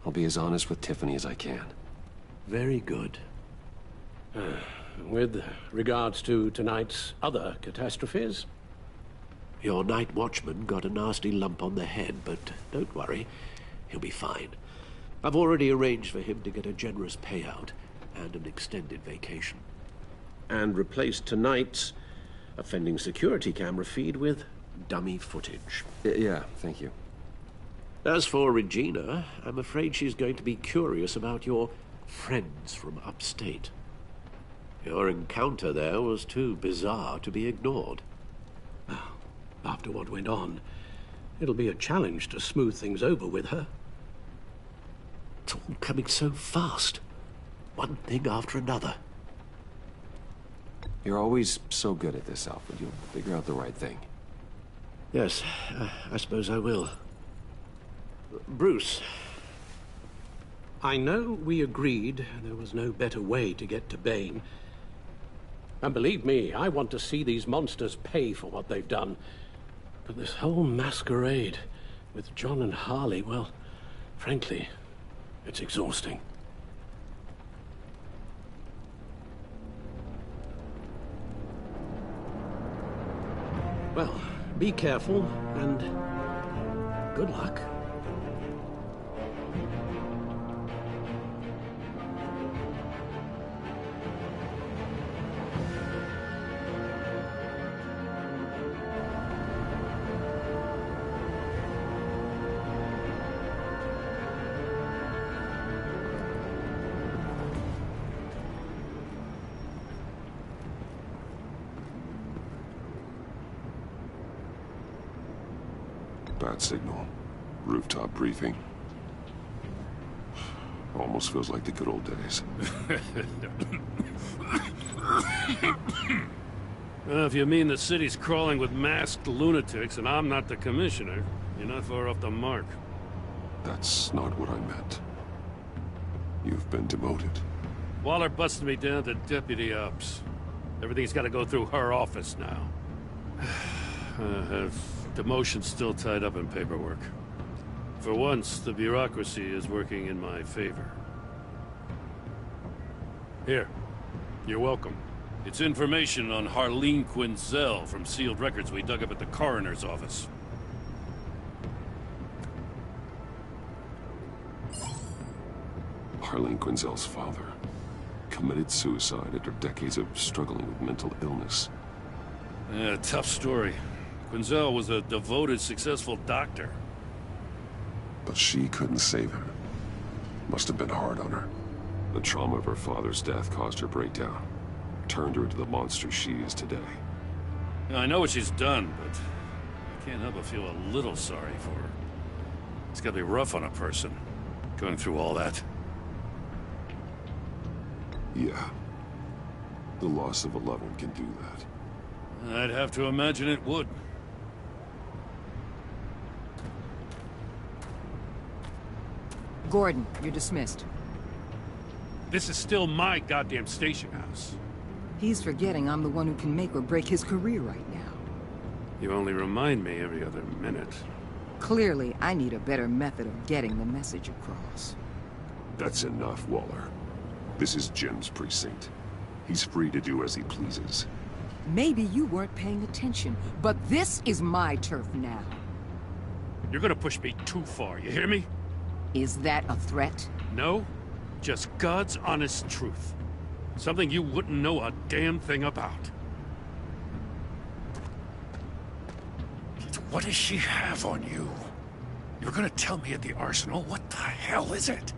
I'll be as honest with Tiffany as I can. Very good. With regards to tonight's other catastrophes? Your night watchman got a nasty lump on the head, but don't worry. He'll be fine. I've already arranged for him to get a generous payout and an extended vacation. And replaced tonight's offending security camera feed with dummy footage. Yeah, thank you. As for Regina, I'm afraid she's going to be curious about your friends from upstate. Your encounter there was too bizarre to be ignored. After what went on, it'll be a challenge to smooth things over with her. It's all coming so fast. One thing after another. You're always so good at this, Alfred. You'll figure out the right thing. Yes, I suppose I will. Bruce. I know we agreed there was no better way to get to Bane. And believe me, I want to see these monsters pay for what they've done. But this whole masquerade with John and Harley, well, frankly, it's exhausting. Well, be careful, and good luck. Bat signal. Rooftop briefing. Almost feels like the good old days. Well, if you mean the city's crawling with masked lunatics and I'm not the commissioner, you're not far off the mark. That's not what I meant. You've been demoted. Waller busted me down to deputy ops. Everything's got to go through her office now. Demotion's still tied up in paperwork. For once, the bureaucracy is working in my favor. Here. You're welcome. It's information on Harleen Quinzel from sealed records we dug up at the coroner's office. Harleen Quinzel's father committed suicide after decades of struggling with mental illness. Yeah, tough story. Quinzel was a devoted, successful doctor. But she couldn't save him. Must have been hard on her. The trauma of her father's death caused her breakdown. Turned her into the monster she is today. I know what she's done, but I can't help but feel a little sorry for her. It's gotta be rough on a person, going through all that. Yeah. The loss of a loved one can do that. I'd have to imagine it would. Gordon, you're dismissed. This is still my goddamn station house. He's forgetting I'm the one who can make or break his career right now. You only remind me every other minute. Clearly, I need a better method of getting the message across. That's enough, Waller. This is Jim's precinct. He's free to do as he pleases. Maybe you weren't paying attention, but this is my turf now. You're gonna push me too far, you hear me? Is that a threat? No, just God's honest truth. Something you wouldn't know a damn thing about. What does she have on you? You're gonna tell me at the arsenal? What the hell is it?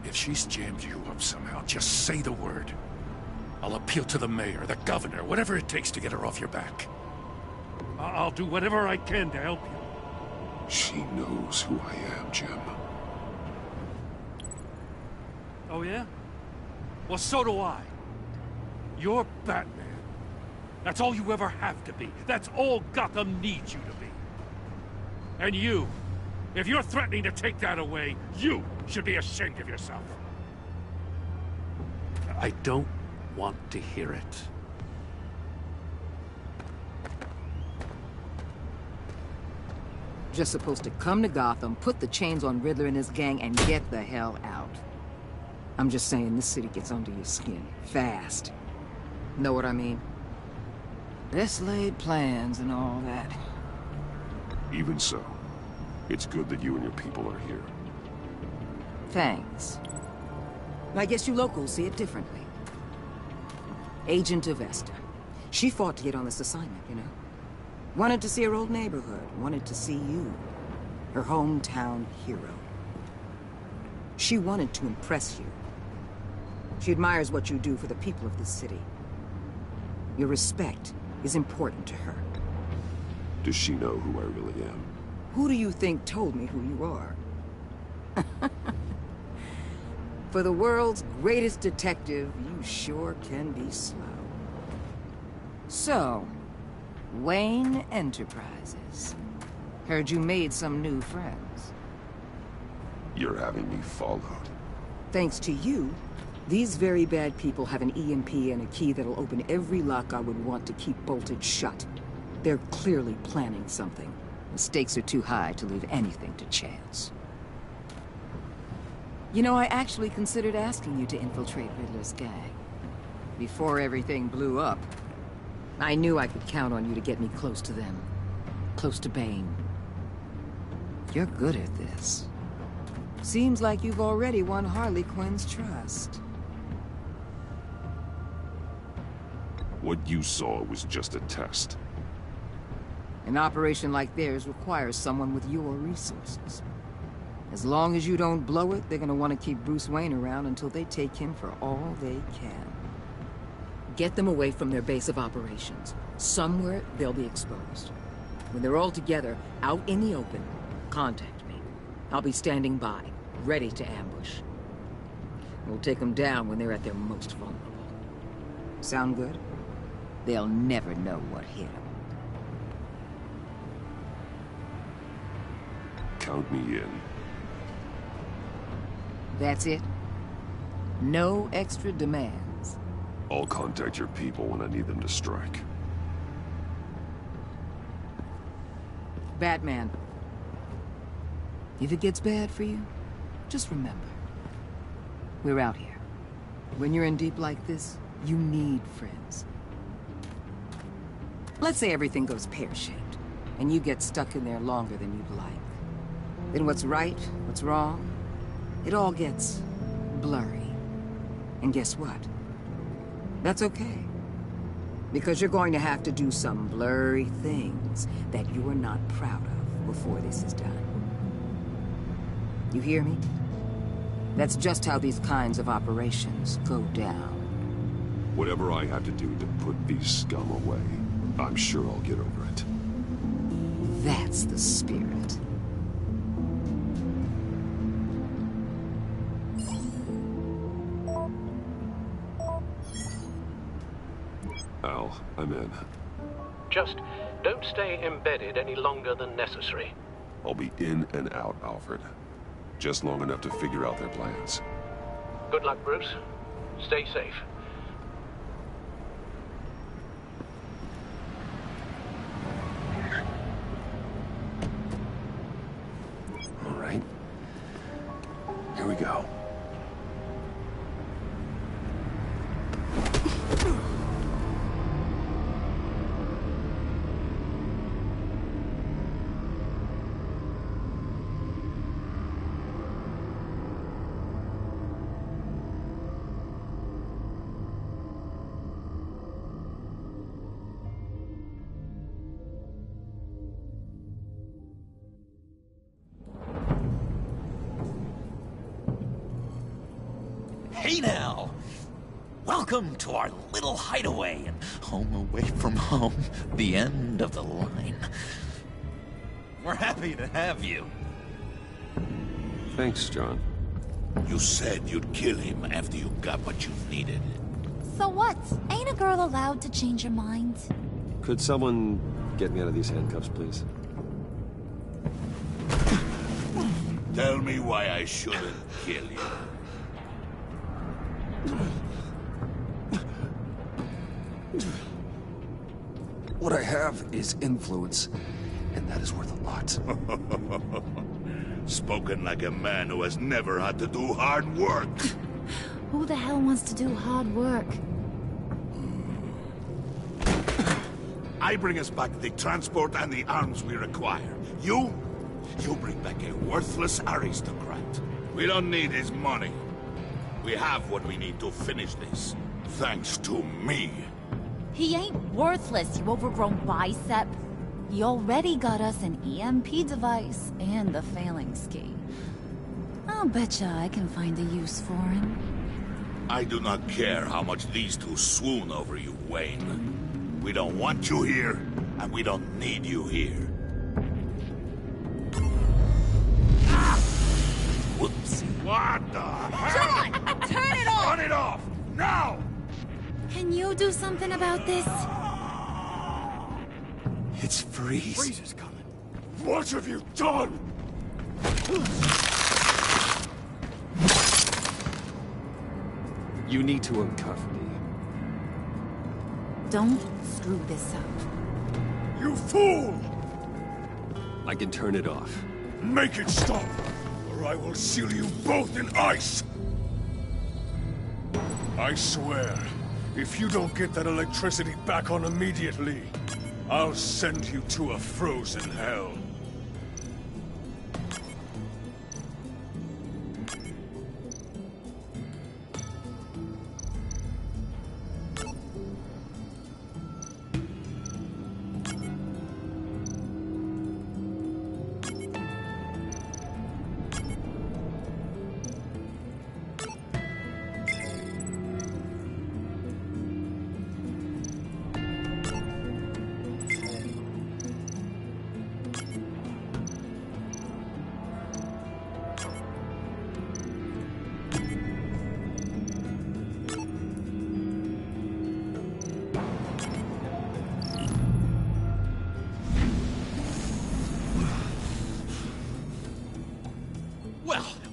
If she's jammed you up somehow, just say the word. I'll appeal to the mayor, the governor, whatever it takes to get her off your back. I'll do whatever I can to help you. She knows who I am, Jim. Oh, yeah? Well, so do I. You're Batman. That's all you ever have to be. That's all Gotham needs you to be. And you, if you're threatening to take that away, you should be ashamed of yourself. I don't want to hear it. Just supposed to come to Gotham, put the chains on Riddler and his gang, and get the hell out. I'm just saying, this city gets under your skin. Fast. Know what I mean? Best laid plans and all that. Even so, it's good that you and your people are here. Thanks. I guess you locals see it differently. Agent Avesta. She fought to get on this assignment, you know? Wanted to see her old neighborhood. Wanted to see you. Her hometown hero. She wanted to impress you. She admires what you do for the people of this city. Your respect is important to her. Does she know who I really am? Who do you think told me who you are? For the world's greatest detective, you sure can be slow. So, Wayne Enterprises. Heard you made some new friends. You're having me followed. Thanks to you, these very bad people have an EMP and a key that'll open every lock I would want to keep bolted shut. They're clearly planning something. The stakes are too high to leave anything to chance. You know, I actually considered asking you to infiltrate Riddler's gang. Before everything blew up. I knew I could count on you to get me close to them. Close to Bane. You're good at this. Seems like you've already won Harley Quinn's trust. What you saw was just a test. An operation like theirs requires someone with your resources. As long as you don't blow it, they're gonna want to keep Bruce Wayne around until they take him for all they can. Get them away from their base of operations. Somewhere they'll be exposed. When they're all together, out in the open, contact me. I'll be standing by, ready to ambush. We'll take them down when they're at their most vulnerable. Sound good? They'll never know what hit them. Count me in. That's it? No extra demands? I'll contact your people when I need them to strike. Batman. If it gets bad for you, just remember. We're out here. When you're in deep like this, you need friends. Let's say everything goes pear-shaped, and you get stuck in there longer than you'd like. Then what's right, what's wrong, it all gets blurry. And guess what? That's okay. Because you're going to have to do some blurry things that you're not proud of before this is done. You hear me? That's just how these kinds of operations go down. Whatever I have to do to put these scum away, I'm sure I'll get over it. That's the spirit. Al, I'm in. Just don't stay embedded any longer than necessary. I'll be in and out, Alfred. Just long enough to figure out their plans. Good luck, Bruce. Stay safe. All right. Here we go. Hey now! Welcome to our little hideaway and home away from home, the end of the line. We're happy to have you. Thanks, John. You said you'd kill him after you got what you needed. So what? Ain't a girl allowed to change her mind? Could someone get me out of these handcuffs, please? Tell me why I shouldn't kill you. What I have is influence, and that is worth a lot. Spoken like a man who has never had to do hard work. Who the hell wants to do hard work? I bring us back the transport and the arms we require. You bring back a worthless aristocrat. We don't need his money. We have what we need to finish this. Thanks to me. He ain't worthless, you overgrown bicep. He already got us an EMP device and the phalanx key. I'll betcha I can find a use for him. I do not care how much these two swoon over you, Wayne. We don't want you here, and we don't need you here. Whoopsie. What the hell? John! Turn it off! Turn it off! Now! Can you do something about this? It's Freeze. Freeze is coming. What have you done? You need to uncuff me. Don't screw this up. You fool! I can turn it off. Make it stop, or I will seal you both in ice! I swear, if you don't get that electricity back on immediately, I'll send you to a frozen hell.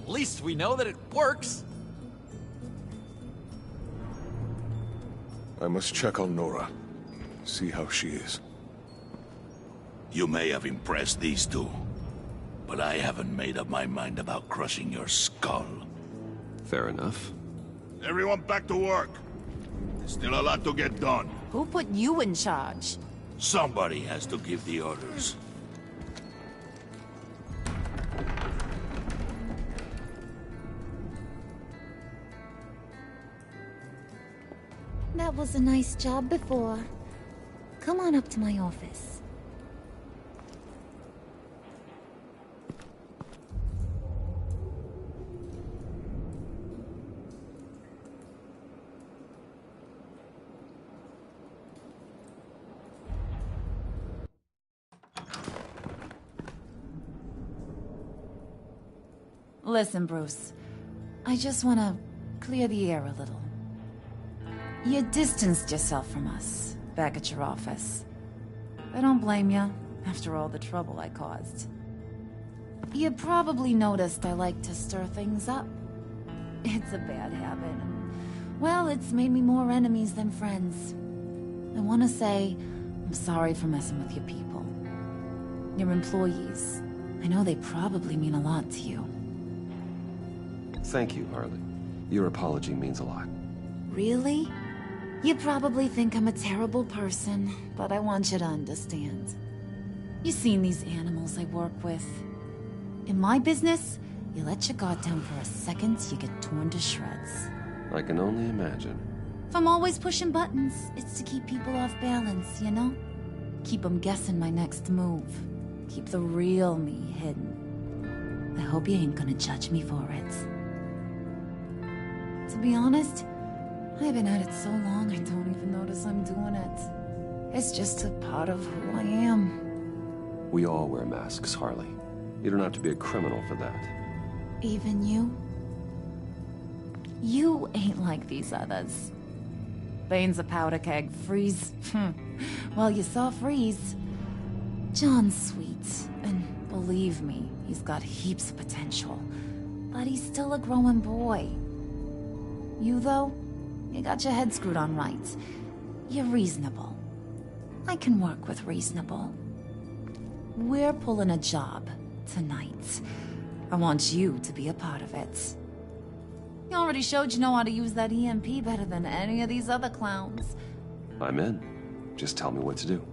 At least we know that it works. I must check on Nora. See how she is. You may have impressed these two, but I haven't made up my mind about crushing your skull. Fair enough. Everyone back to work. There's still a lot to get done. Who put you in charge? Somebody has to give the orders. That was a nice job before. Come on up to my office. Listen, Bruce. I just want to clear the air a little. You distanced yourself from us, back at your office. I don't blame you, after all the trouble I caused. You probably noticed I like to stir things up. It's a bad habit, and, well, it's made me more enemies than friends. I want to say, I'm sorry for messing with your people. Your employees. I know they probably mean a lot to you. Thank you, Harley. Your apology means a lot. Really? You probably think I'm a terrible person, but I want you to understand. You've seen these animals I work with. In my business, you let your guard down for a second, you get torn to shreds. I can only imagine. If I'm always pushing buttons, it's to keep people off balance, you know? Keep them guessing my next move. Keep the real me hidden. I hope you ain't gonna judge me for it. To be honest, I've been at it so long I don't even notice I'm doing it. It's just a part of who I am. We all wear masks, Harley. You don't have to be a criminal for that. Even you? You ain't like these others. Bane's a powder keg. Freeze. Well, you saw Freeze. John's sweet, and believe me, he's got heaps of potential. But he's still a growing boy. You, though, you got your head screwed on right. You're reasonable. I can work with reasonable. We're pulling a job tonight. I want you to be a part of it. You already showed you know how to use that EMP better than any of these other clowns. I'm in. Just tell me what to do.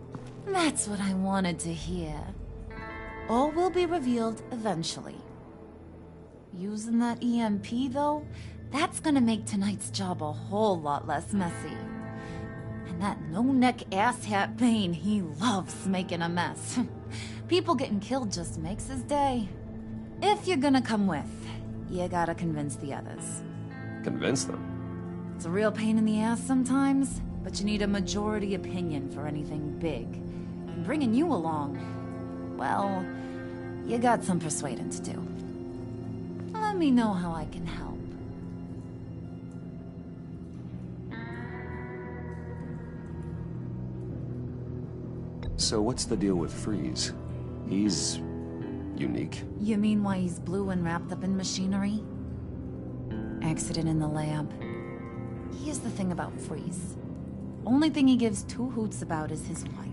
That's what I wanted to hear. All will be revealed eventually. Using that EMP, though, that's gonna make tonight's job a whole lot less messy. And that no-neck asshat Bane, he loves making a mess. People getting killed just makes his day. If you're gonna come with, you gotta convince the others. Convince them? It's a real pain in the ass sometimes, but you need a majority opinion for anything big. And bringing you along, well, you got some persuading to do. Let me know how I can help. So what's the deal with Freeze? He's unique. You mean why he's blue and wrapped up in machinery? Accident in the lab. Here's the thing about Freeze. Only thing he gives two hoots about is his wife.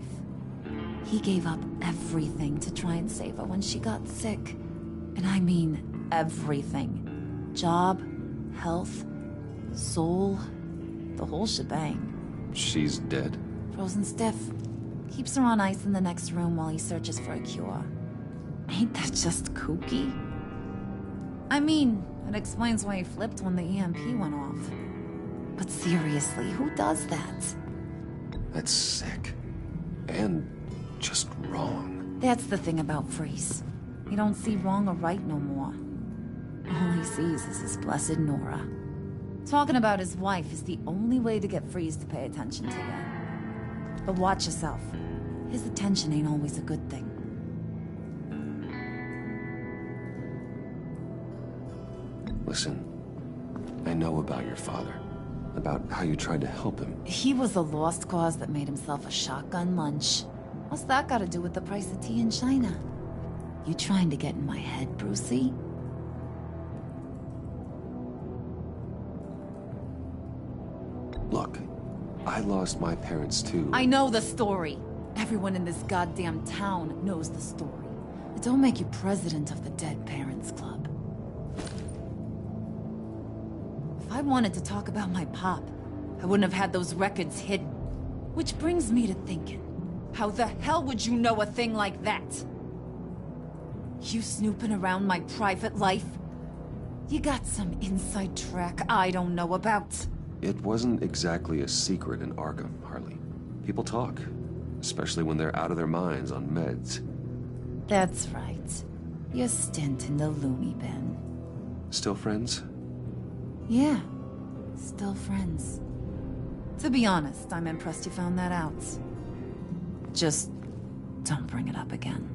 He gave up everything to try and save her when she got sick. And I mean everything. Job, health, soul, the whole shebang. She's dead? Frozen stiff. Keeps her on ice in the next room while he searches for a cure. Ain't that just kooky? I mean, it explains why he flipped when the EMP went off. But seriously, who does that? That's sick. And just wrong. That's the thing about Freeze. He don't see wrong or right no more. All he sees is his blessed Nora. Talking about his wife is the only way to get Freeze to pay attention to you. But watch yourself. His attention ain't always a good thing. Listen, I know about your father. About how you tried to help him. He was a lost cause that made himself a shotgun lunch. What's that got to do with the price of tea in China? You trying to get in my head, Brucey? Look, I lost my parents too. I know the story. Everyone in this goddamn town knows the story. It don't make you president of the Dead Parents Club. If I wanted to talk about my pop, I wouldn't have had those records hidden. Which brings me to thinking, how the hell would you know a thing like that? You snooping around my private life? You got some inside track I don't know about. It wasn't exactly a secret in Arkham, Harley. People talk, especially when they're out of their minds on meds. That's right. Your stint in the loony bin. Still friends? Yeah, still friends. To be honest, I'm impressed you found that out. Just don't bring it up again.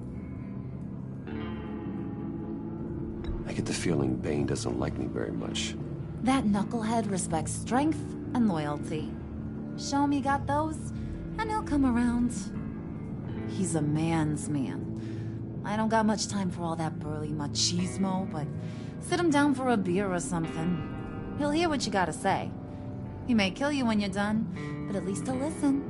I get the feeling Bane doesn't like me very much. That knucklehead respects strength and loyalty. Show him you got those, and he'll come around. He's a man's man. I don't got much time for all that burly machismo, but sit him down for a beer or something. He'll hear what you gotta say. He may kill you when you're done, but at least he'll listen.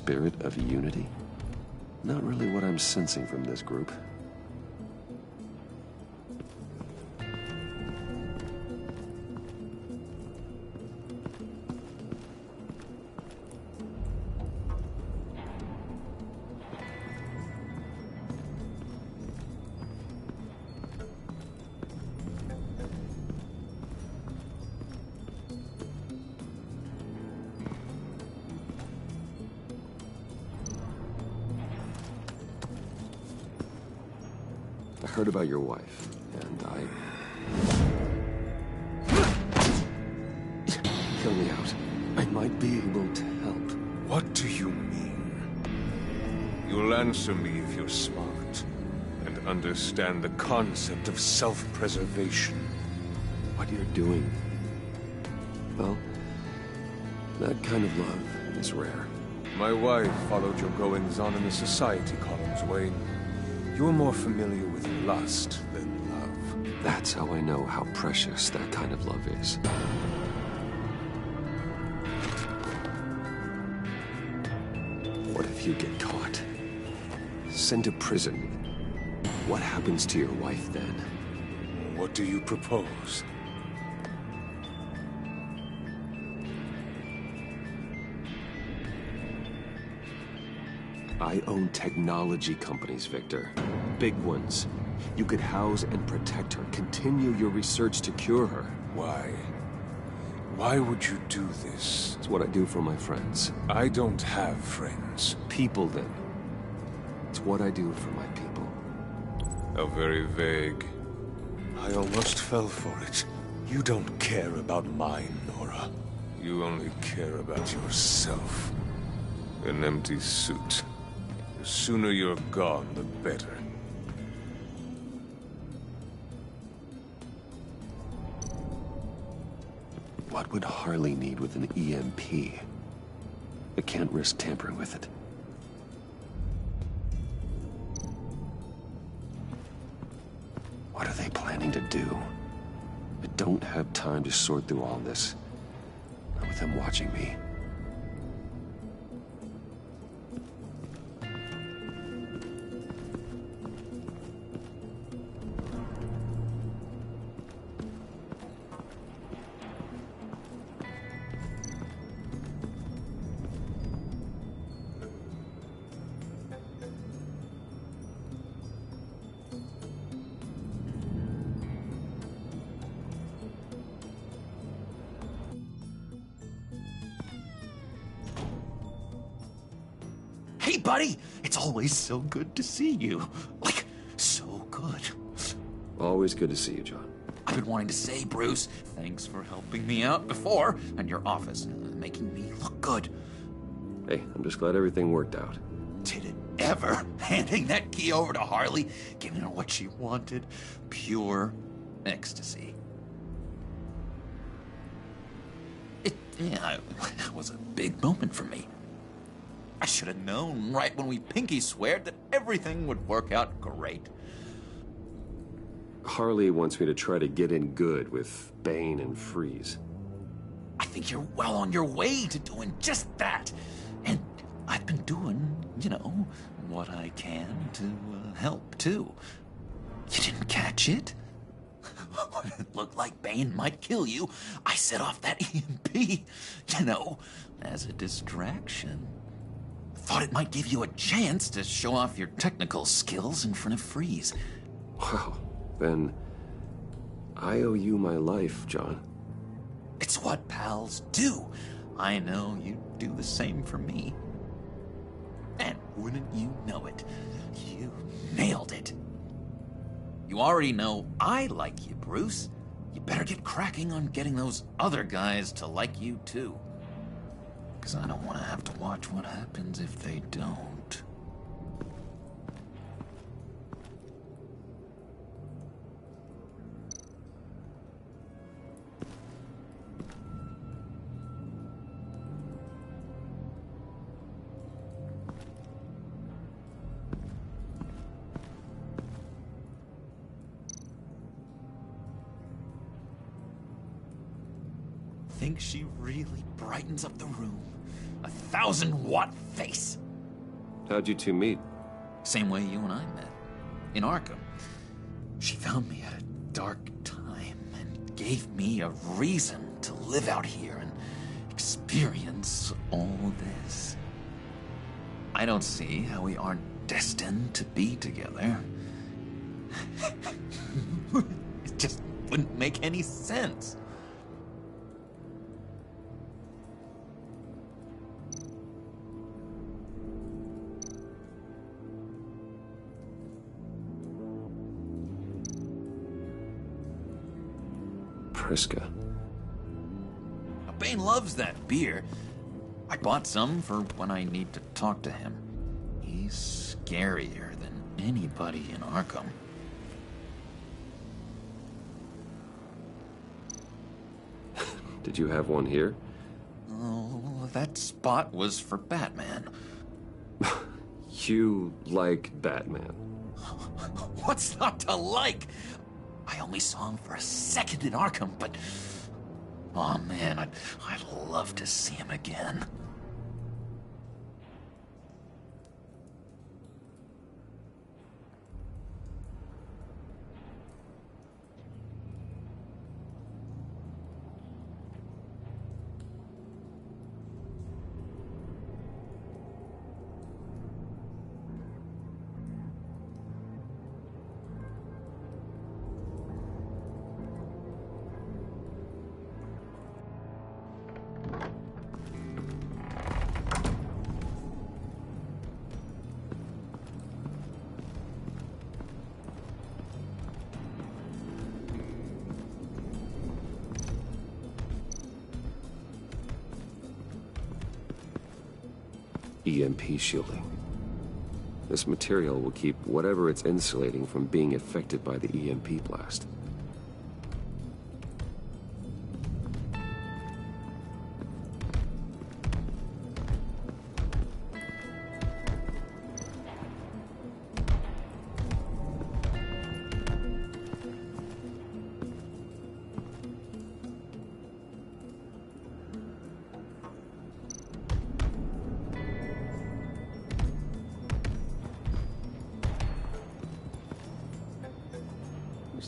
spirit of unity? Not really what I'm sensing from this group. I heard about your wife, and Hear me out. I might be able to help. What do you mean? You'll answer me if you're smart, and understand the concept of self-preservation. What you're doing, well, that kind of love is rare. My wife followed your goings-on in the society columns, Wayne. You're more familiar with lust than love. That's how I know how precious that kind of love is. What if you get caught? Sent to prison. What happens to your wife then? What do you propose? I own technology companies, Victor. Big ones. You could house and protect her, continue your research to cure her. Why? Why would you do this? It's what I do for my friends. I don't have friends. People, then. It's what I do for my people. How very vague. I almost fell for it. You don't care about mine, Nora. You only care about yourself. An empty suit. The sooner you're gone, the better. What would Harley need with an EMP? I can't risk tampering with it. What are they planning to do? I don't have time to sort through all this. Not with them watching me. Hey, buddy! It's always so good to see you. Like, so good. Always good to see you, John. I've been wanting to say, Bruce, thanks for helping me out before, and your office, making me look good. Hey, I'm just glad everything worked out. Did it ever? Handing that key over to Harley, giving her what she wanted. Pure ecstasy. It was a big moment for me. I should have known right when we pinky sweared that everything would work out great. Harley wants me to try to get in good with Bane and Freeze. I think you're well on your way to doing just that. And I've been doing, what I can to help, too. You didn't catch it? When it looked like Bane might kill you, I set off that EMP, as a distraction. Thought it might give you a chance to show off your technical skills in front of Freeze. Wow, then I owe you my life, John. It's what pals do. I know you'd do the same for me. And wouldn't you know it, you nailed it. You already know I like you, Bruce. You better get cracking on getting those other guys to like you, too. Because I don't want to have to watch what happens if they don't. Think she really brightens up the room. 1,000-watt face. How'd you two meet? Same way you and I met. In Arkham. She found me at a dark time and gave me a reason to live out here and experience all this. I don't see how we aren't destined to be together. It just wouldn't make any sense. Priska. Bane loves that beer. I bought some for when I need to talk to him. He's scarier than anybody in Arkham. Did you have one here? Oh, that spot was for Batman. You like Batman? What's not to like? I only saw him for a second in Arkham, but... oh man, I'd love to see him again. EMP shielding. This material will keep whatever it's insulating from being affected by the EMP blast.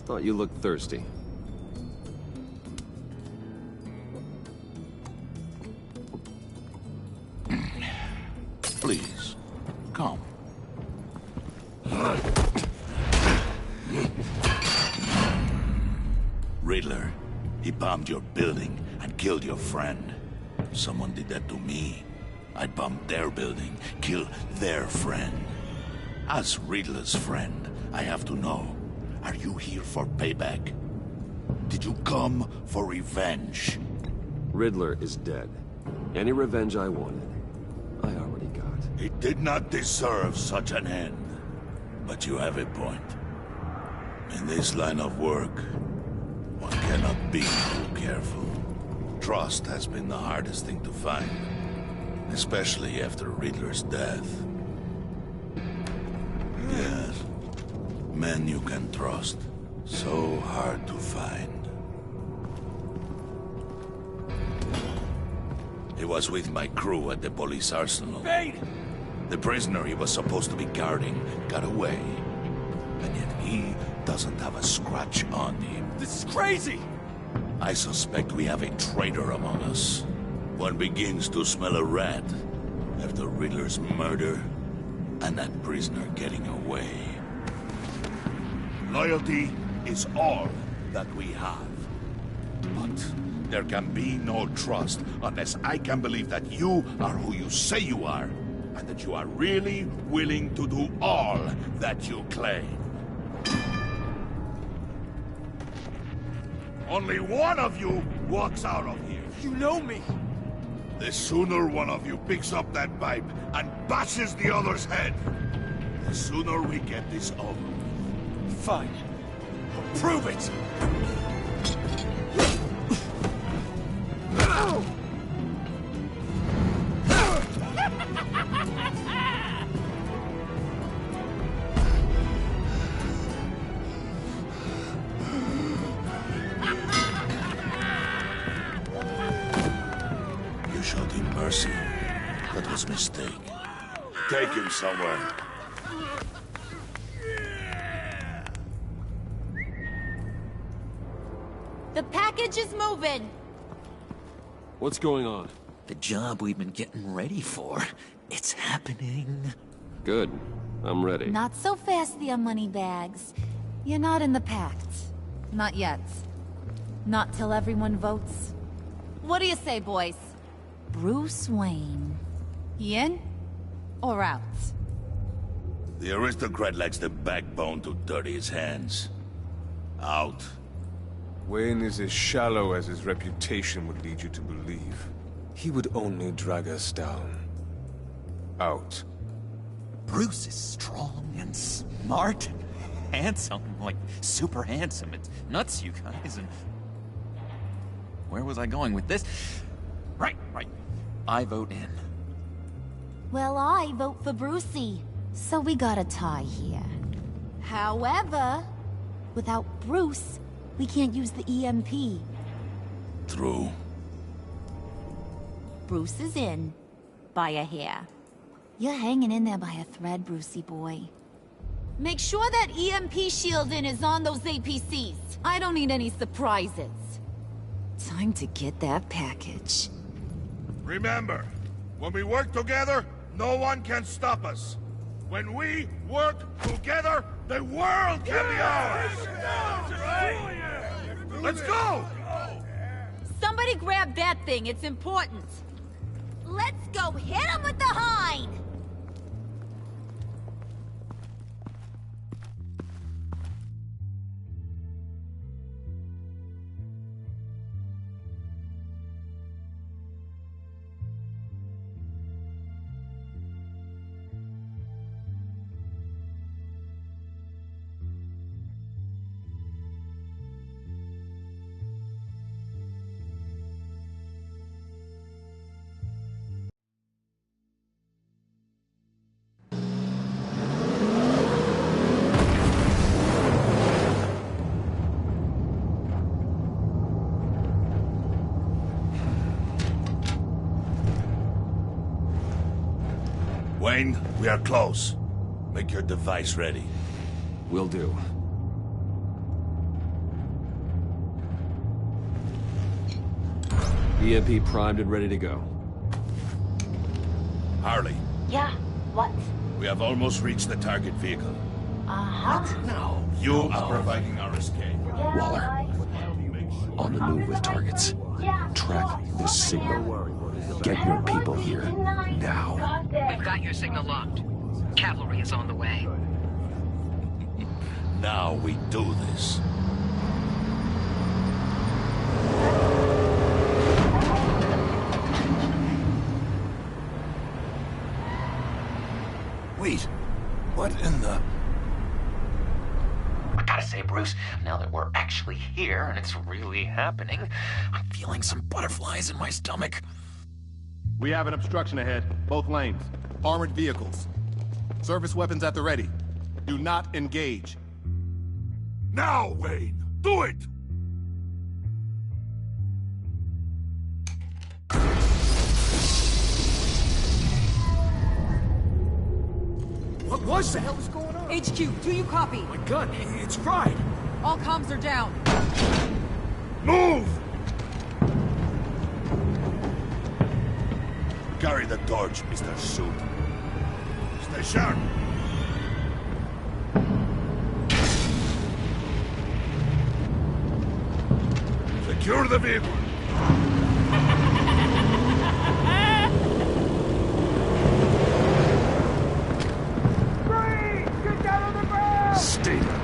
Thought you looked thirsty. Please, come. Riddler, he bombed your building and killed your friend. Someone did that to me. I bombed their building, killed their friend. As Riddler's friend, I have to know. Are you here for payback? Did you come for revenge? Riddler is dead. Any revenge I wanted, I already got. He did not deserve such an end. But you have a point. In this line of work, one cannot be too careful. Trust has been the hardest thing to find, especially after Riddler's death. Yes. Men you can trust. So hard to find. He was with my crew at the police arsenal. Bane! The prisoner he was supposed to be guarding got away. And yet he doesn't have a scratch on him. This is crazy! I suspect we have a traitor among us. One begins to smell a rat after Riddler's murder and that prisoner getting away. Loyalty is all that we have. But there can be no trust unless I can believe that you are who you say you are, and that you are really willing to do all that you claim. Only one of you walks out of here. You know me. The sooner one of you picks up that pipe and bashes the other's head, the sooner we get this over. Fine. I'll prove it! You showed him mercy, take him somewhere. The package is moving. What's going on? The job we've been getting ready for. It's happening. Good. I'm ready. Not so fast, the Moneybags. You're not in the pact. Not yet. Not till everyone votes. What do you say, boys? Bruce Wayne. He in? Or out? The aristocrat lacks the backbone to dirty his hands. Out. Wayne is as shallow as his reputation would lead you to believe. He would only drag us down. Out. Bruce is strong and smart and handsome. Like, super handsome. It's nuts, you guys. And where was I going with this? Right. I vote in. Well, I vote for Brucey. So we got a tie here. However, without Bruce, we can't use the EMP. True. Bruce is in. By a hair. You're hanging in there by a thread, Brucey boy. Make sure that EMP shielding is on those APCs. I don't need any surprises. Time to get that package. Remember, when we work together, no one can stop us. When we work together, the world can be ours! Let's go! Somebody grab that thing, it's important. Let's go hit him with the hind! Wayne, we are close. Make your device ready. Will do. EMP primed and ready to go. Harley. Yeah, what? We have almost reached the target vehicle. Uh-huh. Now, you are providing our escape. Waller. On the move with targets. Track this signal. Get your people here. Now. We've got your signal locked. Cavalry is on the way. Now we do this. Wait, what in the... I gotta say, Bruce, now that we're actually here and it's really happening, I'm feeling some butterflies in my stomach. We have an obstruction ahead, both lanes. Armored vehicles. Service weapons at the ready. Do not engage. Now, Wayne! Do it! What was that? What the hell is going on? HQ, do you copy? My gun, it's fried. All comms are down. Move! Carry the torch, Mr. Suit. Stay sharp. Secure the vehicle. Get down on the ground! Stay down.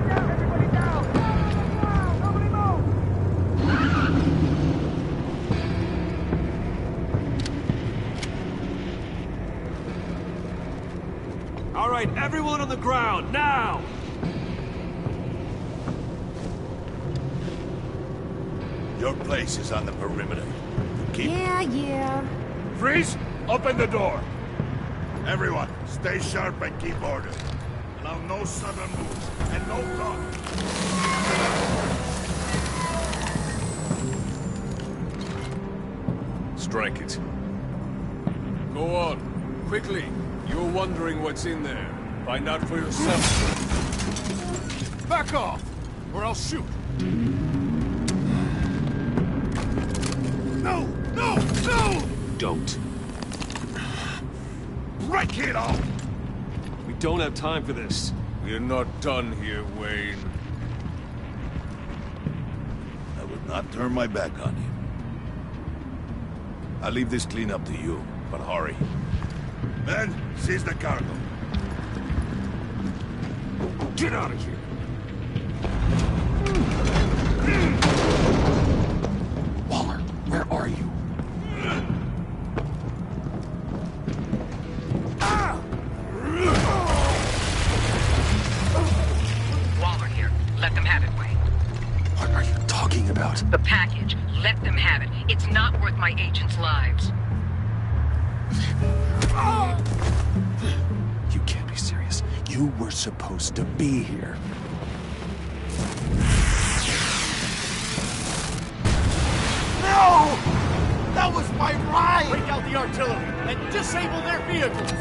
Everybody down! Nobody move! All right, everyone on the ground, now! Your place is on the perimeter. Keep... Yeah. Freeze! Open the door! Everyone, stay sharp and keep order. Allow no sudden moves, and no talk. Strike it. Go on. Quickly. You're wondering what's in there. Find out for yourself. Back off, or I'll shoot. No! No! No! Don't. Break it off! We don't have time for this. We're not done here, Wayne. I will not turn my back on him. I'll leave this clean up to you, but hurry. Men, seize the cargo. Get out of here! Waller, where are you? Waller here. Let them have it, Wayne. What are you talking about? The package. Let them have it. It's not worth my agents' lives. You can't be serious. You were supposed to be here. No! That was my ride! Break out the artillery and disable their vehicles!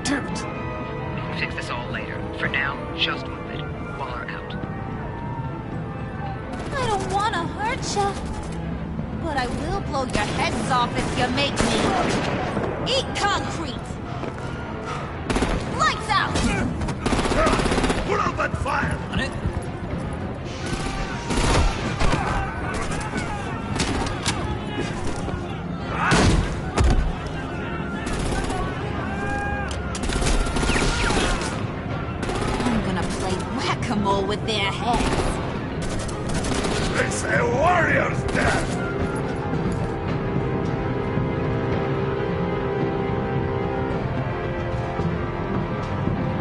Damn it! Fix this all later. For now, just move it. Waller out. I don't want to hurt ya, but I will blow your heads off if you make me. Eat concrete! Lights out! Put up that fire! On it? I'm gonna play whack-a-mole with their heads. It's a warrior's death!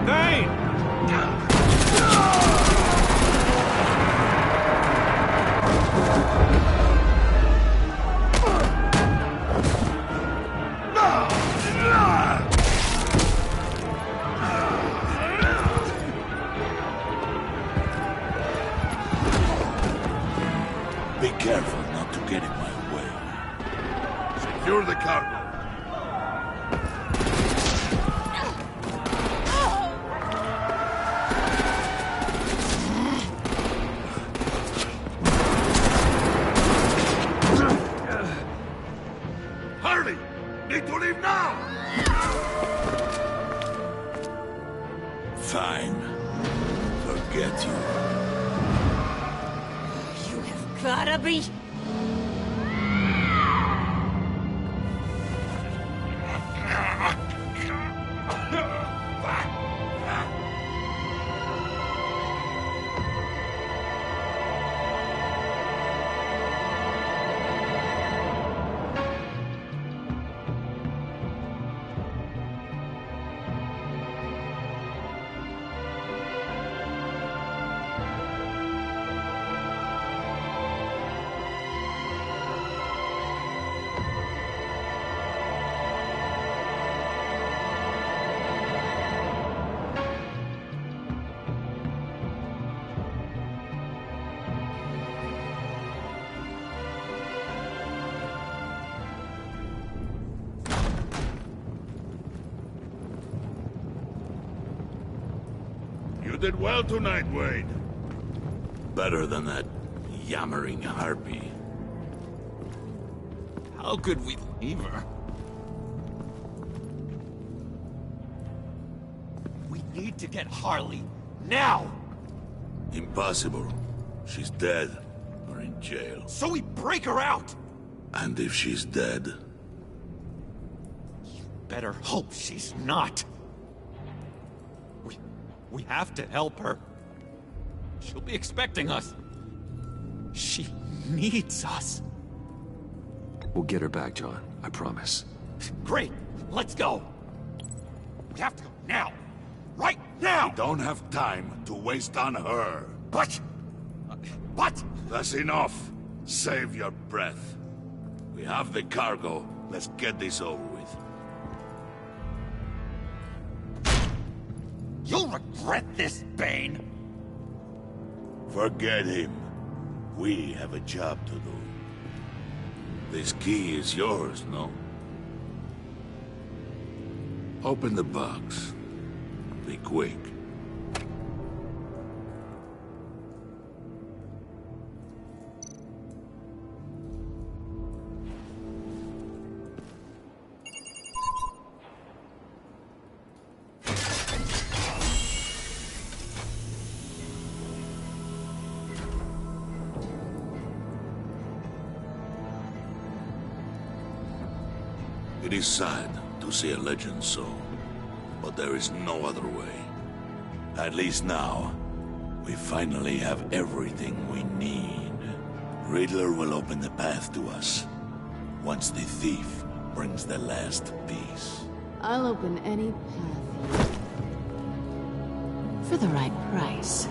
Vayne! Be careful not to get in my way. Secure the cargo. Hurry! Need to leave now! Fine. Forget you. Gotta be. You did well tonight, Wade. Better than that yammering harpy. How could we leave her? We need to get Harley now! Impossible. She's dead or in jail. So we break her out! And if she's dead, Better hope she's not. We have to help her. She'll be expecting us. She needs us. We'll get her back, John. I promise. Great. Let's go. We have to go now. Right now! we don't have time to waste on her. But... That's enough. Save your breath. We have the cargo. Let's get this over with. You'll regret this, Bane! Forget him. We have a job to do. This key is yours, no? Open the box. Be quick. It is sad to see a legend so, but there is no other way. At least now, we finally have everything we need. Riddler will open the path to us, once the thief brings the last piece. I'll open any path for the right price.